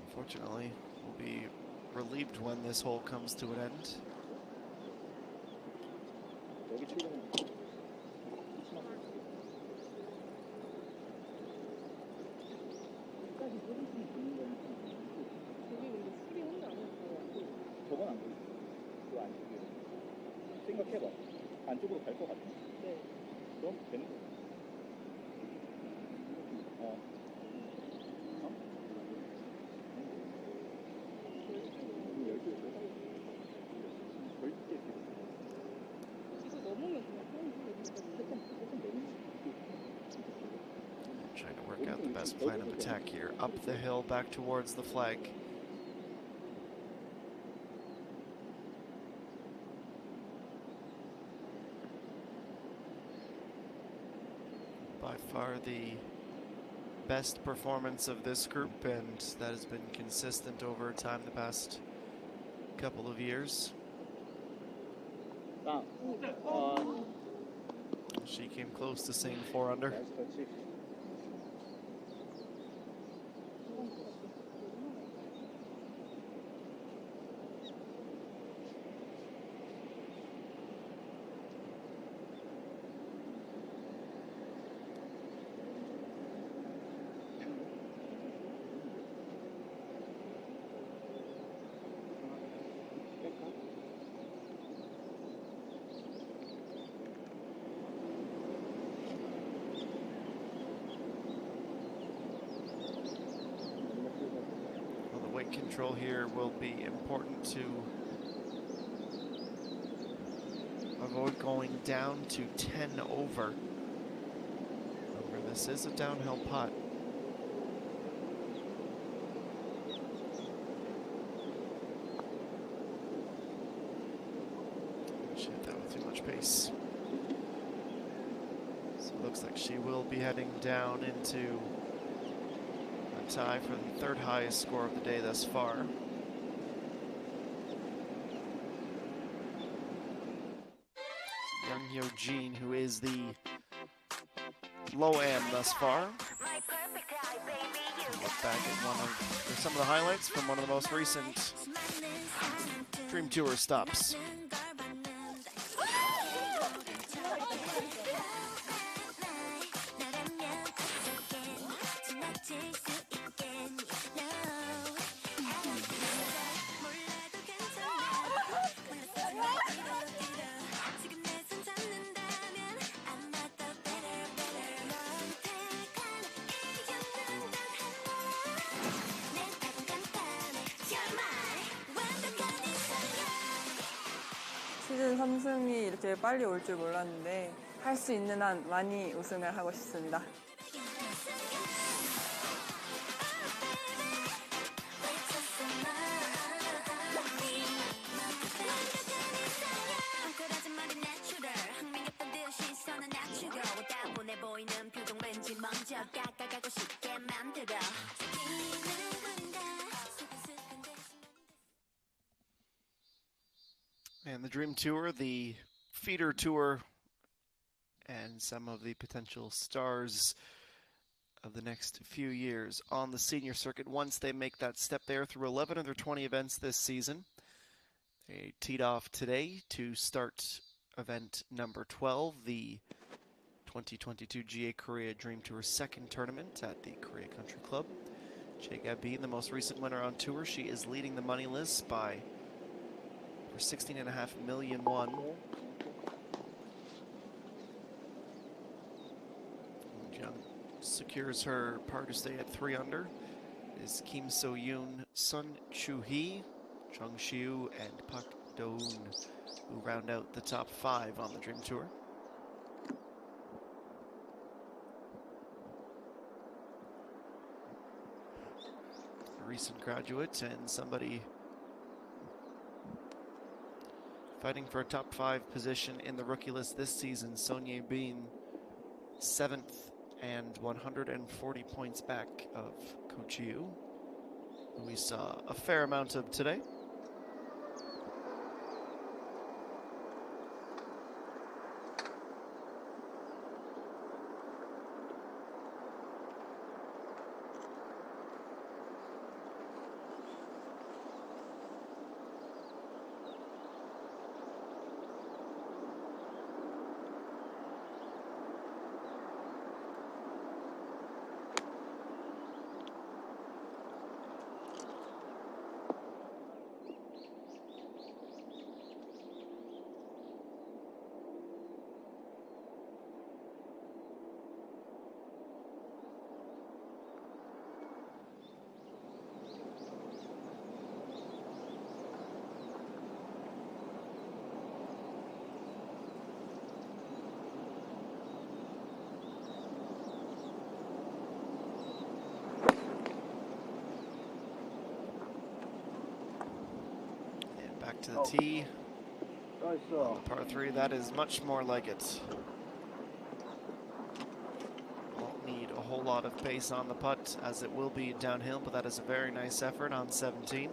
Unfortunately, will be relieved when this hole comes to an end. 생각해봐. 안쪽으로 갈 것 같아? 네. 그럼 되는 거야. Trying to work out the best plan of attack here. Up the hill, back towards the flag. By far the best performance of this group, and that has been consistent over time the past couple of years. She came close to seeing 4 under. Control here will be important to avoid going down to 10 over. Remember, this is a downhill putt. She hit that with too much pace. So it looks like she will be heading down into tie for the 3rd highest score of the day thus far. Young Hyo-jin, who is the low am thus far. Look back at some of the highlights from one of the most recent Dream Tour stops. 시즌 3승이 이렇게 빨리 올 줄 몰랐는데 할 수 있는 한 많이 우승을 하고 싶습니다. And the Dream Tour, the feeder tour, and some of the potential stars of the next few years on the senior circuit once they make that step there through 11 of their 20 events this season. They teed off today to start event number 12, the 2022 GA Korea Dream Tour second tournament at the Korea Country Club. Jae Gabin, the most recent winner on tour, she is leading the money list by over 16.5 million won. Jung secures her par to stay at 3 under. Is Kim So-yoon, Sun Chu-hee, Chung Shiu, and Pak Do-eun, who round out the top 5 on the Dream Tour. A recent graduate and somebody fighting for a top 5 position in the rookie list this season. Son Ye-bin, 7th and 140 points back of Ko Ji-woo, who we saw a fair amount of today. Back to the tee. On the par 3, that is much more like it. Won't need a whole lot of pace on the putt, as it will be downhill, but that is a very nice effort on 17.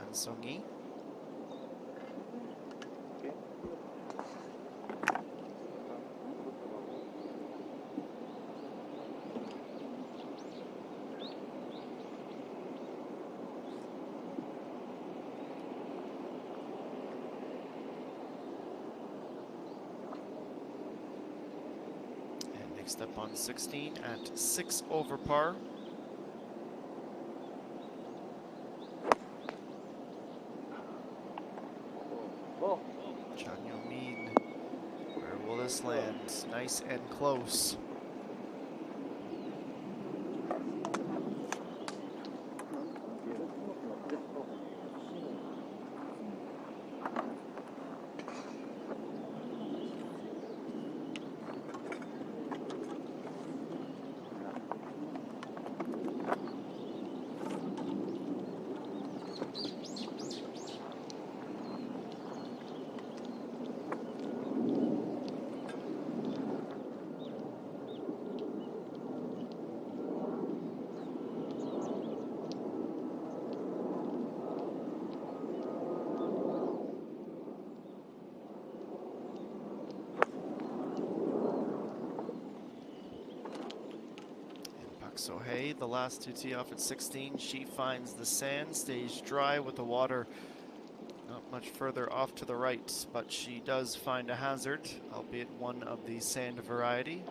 And Song-yi. Next up on 16 at 6 over par. Chang Yo-min, where will this land? Nice and close. So-hee, the last to tee off at 16, she finds the sand, stays dry with the water not much further off to the right, but she does find a hazard, albeit one of the sand variety.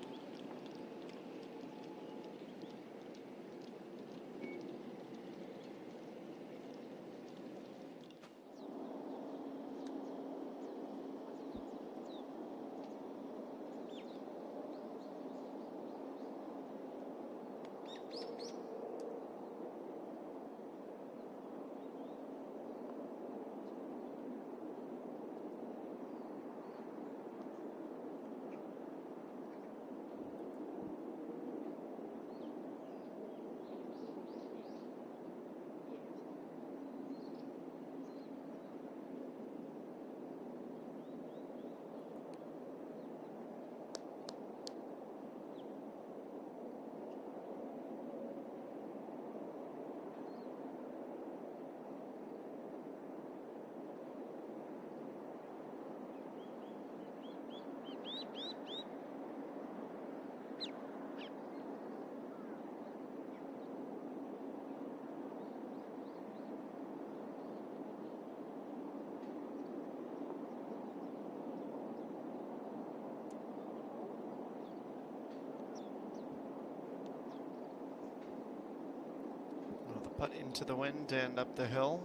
putt into the wind and up the hill.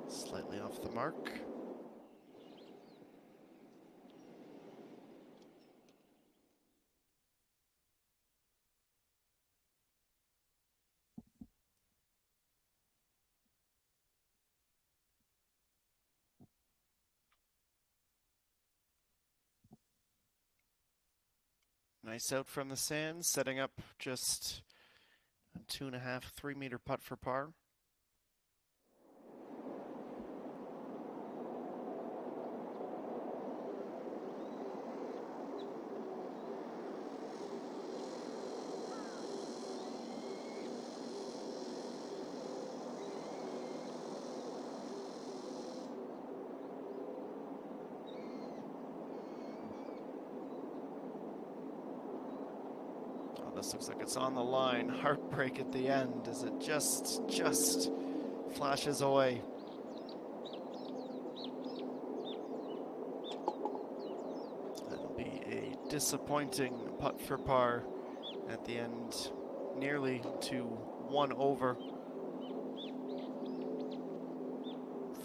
Slightly off the mark. Nice out from the sand, setting up just a 2.5, 3-meter putt for par. This looks like it's on the line. Heartbreak at the end as it just flashes away. That'll be a disappointing putt for par at the end, nearly to 1 over.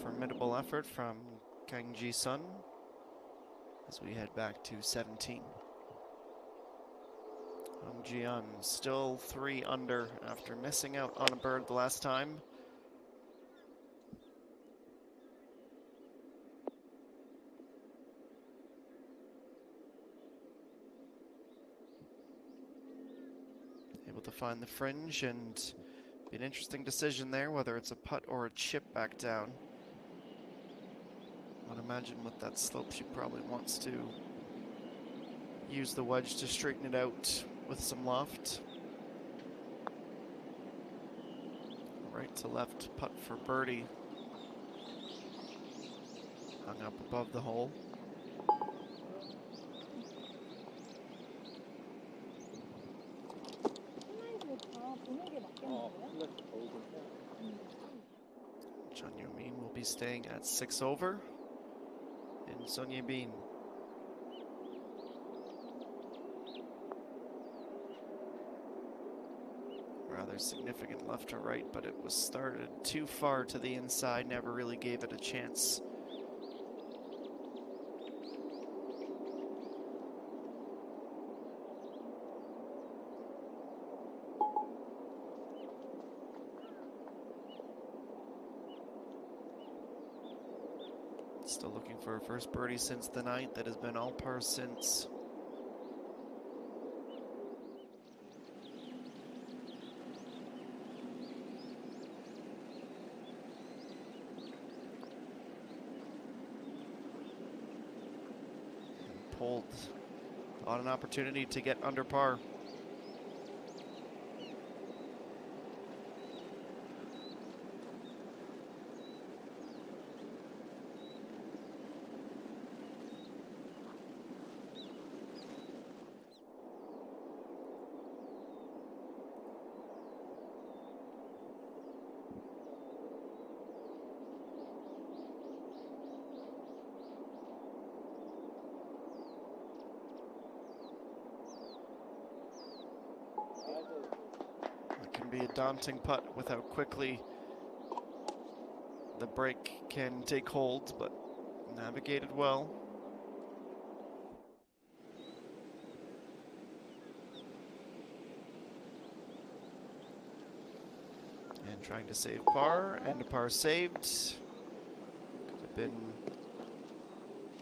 Formidable effort from Kang Ji-sun as we head back to 17. Jian still 3 under after missing out on a bird the last time. Able to find the fringe, and be an interesting decision there, whether it's a putt or a chip back down. I'd imagine with that slope she probably wants to use the wedge to straighten it out with some loft. Right to left putt for birdie. Hung up above the hole. Chun Yo-min will be staying at 6 over. And Son Ye-bin rather significant left to right, but it was started too far to the inside, never really gave it a chance. Still looking for a first birdie since the 9th. That has been all par since. Pulled on an opportunity to get under par. Be a daunting putt with how quickly the break can take hold, but navigated well. And trying to save par, and a par saved. Could have been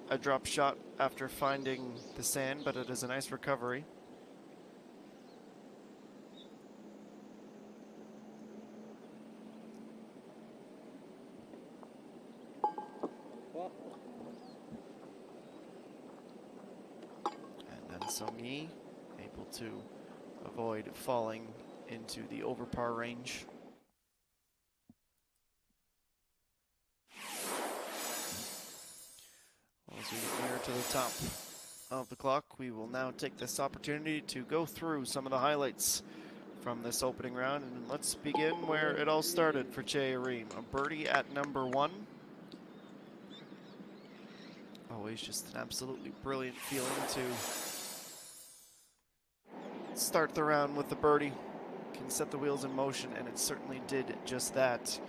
a drop shot after finding the sand, but it is a nice recovery. Song-yi able to avoid falling into the over par range. As we get nearer to the top of the clock, we will now take this opportunity to go through some of the highlights from this opening round. And let's begin where it all started for Chae-Reem. A birdie at number 1. Always just an absolutely brilliant feeling to start the round with the birdie. can set the wheels in motion, and it certainly did just that.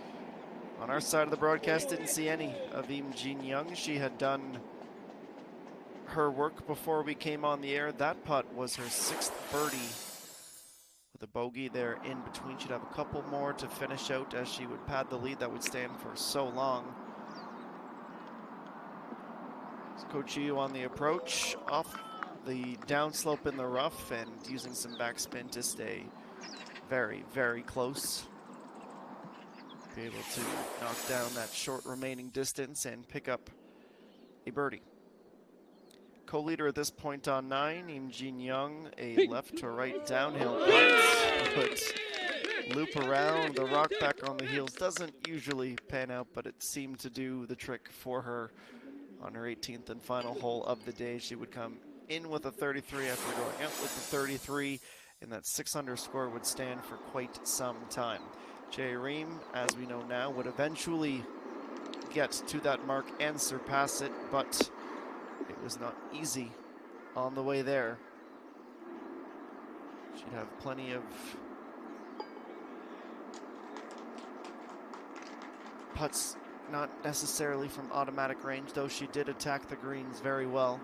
On our side of the broadcast, didn't see any of Im Jin Young. She had done her work before we came on the air. That putt was her 6th birdie with a bogey there in between. She'd have a couple more to finish out as she would pad the lead that would stand for so long. So Coach Yu on the approach, off the downslope in the rough and using some backspin to stay very, very close. Be able to knock down that short remaining distance and pick up a birdie. Co-leader at this point on 9, Im Jin Young, a left to right downhill putt. But loop around, the rock back on the heels doesn't usually pan out, but it seemed to do the trick for her on her 18th and final hole of the day. She would come in with a 33 after going out with the 33, and that 600 score would stand for quite some time. Jay Ream, as we know now, would eventually get to that mark and surpass it, but it was not easy on the way there. She'd have plenty of putts, not necessarily from automatic range, though she did attack the greens very well.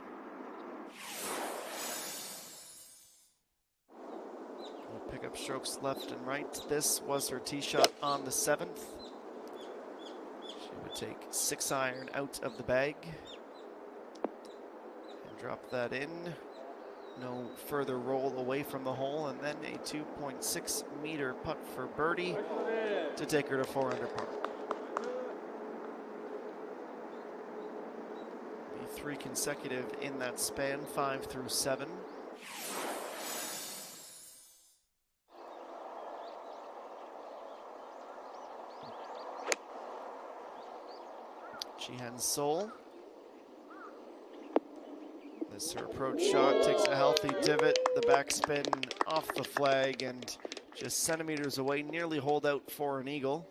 Pick up strokes left and right. This was her tee shot on the 7th. She would take 6-iron out of the bag and drop that in. No further roll away from the hole, and then a 2.6 meter putt for birdie to take her to 4 under par. Be 3 consecutive in that span, 5 through 7. Jihan Sol. This her approach shot, takes a healthy divot, the backspin off the flag and just centimeters away, nearly holed out for an eagle.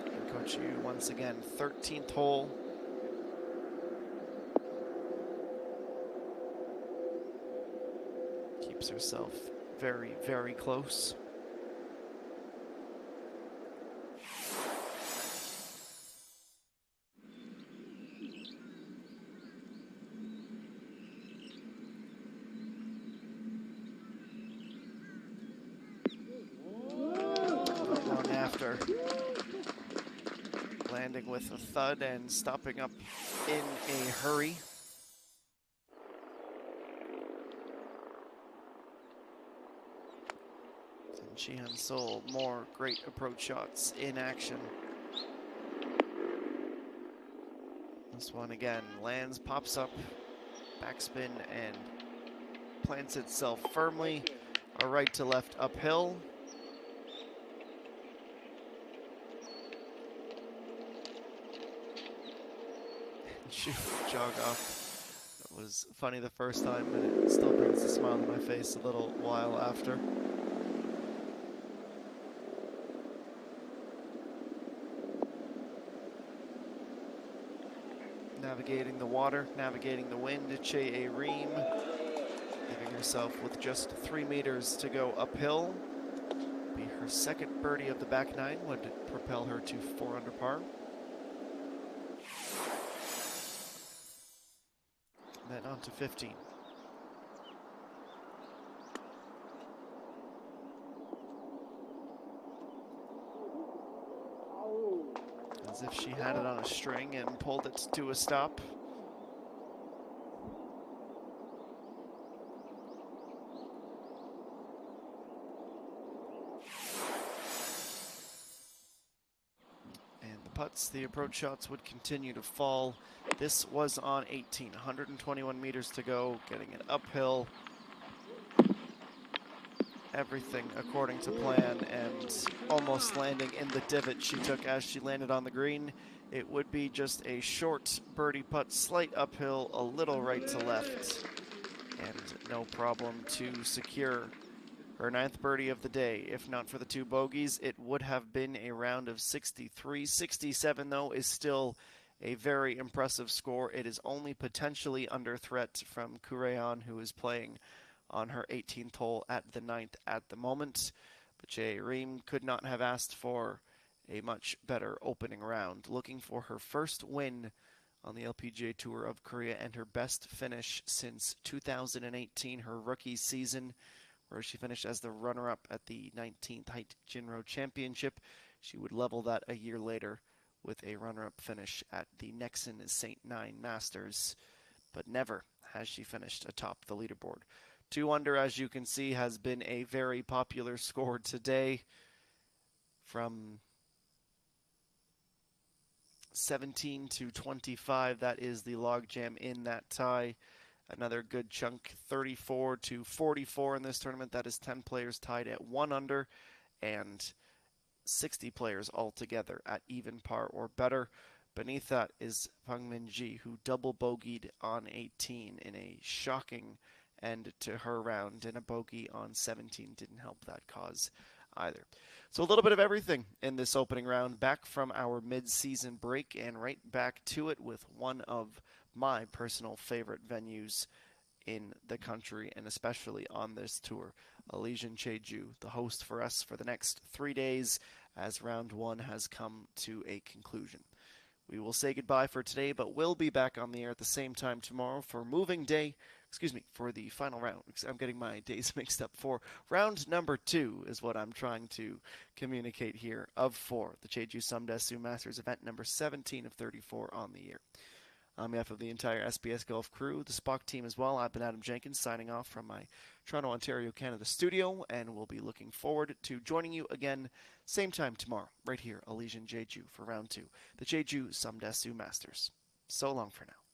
And Coach Yu once again, 13th hole. Keeps herself very, very close. Not long after, landing with a thud and stopping up in a hurry. Jihan Sol, more great approach shots in action. This one again, lands, pops up, backspin, and plants itself firmly. A right to left uphill. And shoot, jog off. That was funny the first time, and it still brings a smile to my face a little while after. Navigating the water, navigating the wind, Che Ream, leaving herself with just 3 meters to go uphill. Be her 2nd birdie of the back 9, would propel her to 4 under par. And then on to 15. As if she had it on a string and pulled it to a stop. And the putts, the approach shots would continue to fall. This was on 18, 121 meters to go, getting it uphill. Everything according to plan and almost landing in the divot she took as she landed on the green. It would be just a short birdie putt, slight uphill, a little right to left, and no problem to secure Her 9th birdie of the day. If not for the 2 bogeys, it would have been a round of 63. 67, though, is still a very impressive score. It is only potentially under threat from Kureyan, who is playing on her 18th hole at the 9th at the moment. But Jae Reem could not have asked for a much better opening round. Looking for her first win on the LPGA Tour of Korea and her best finish since 2018, her rookie season, where she finished as the runner-up at the 19th Haight Jinro Championship. She would level that a year later with a runner-up finish at the Nexen St. Nine Masters, but never has she finished atop the leaderboard. 2 under, as you can see, has been a very popular score today. From 17 to 25, that is the logjam in that tie. Another good chunk, 34 to 44 in this tournament. That is 10 players tied at 1 under and 60 players altogether at even par or better. Beneath that is Peng Min-ji, who double bogeyed on 18 in a shocking end to her round, and a bogey on 17 didn't help that cause either. So a little bit of everything in this opening round, back from our mid-season break and right back to it with one of my personal favorite venues in the country, and especially on this tour, Elysian Jeju, the host for us for the next 3 days as round 1 has come to a conclusion. We will say goodbye for today, but we'll be back on the air at the same time tomorrow for for the final round. I'm getting my days mixed up. For round number 2 is what I'm trying to communicate here of 4, the JejuSamdasoo Masters event number 17 of 34 on the year. On behalf of the entire SBS Golf crew, the Spock team as well, I've been Adam Jenkins signing off from my Toronto, Ontario, Canada studio, and we'll be looking forward to joining you again same time tomorrow, right here, Elysian Jeju, for round 2, the JejuSamdasoo Masters. So long for now.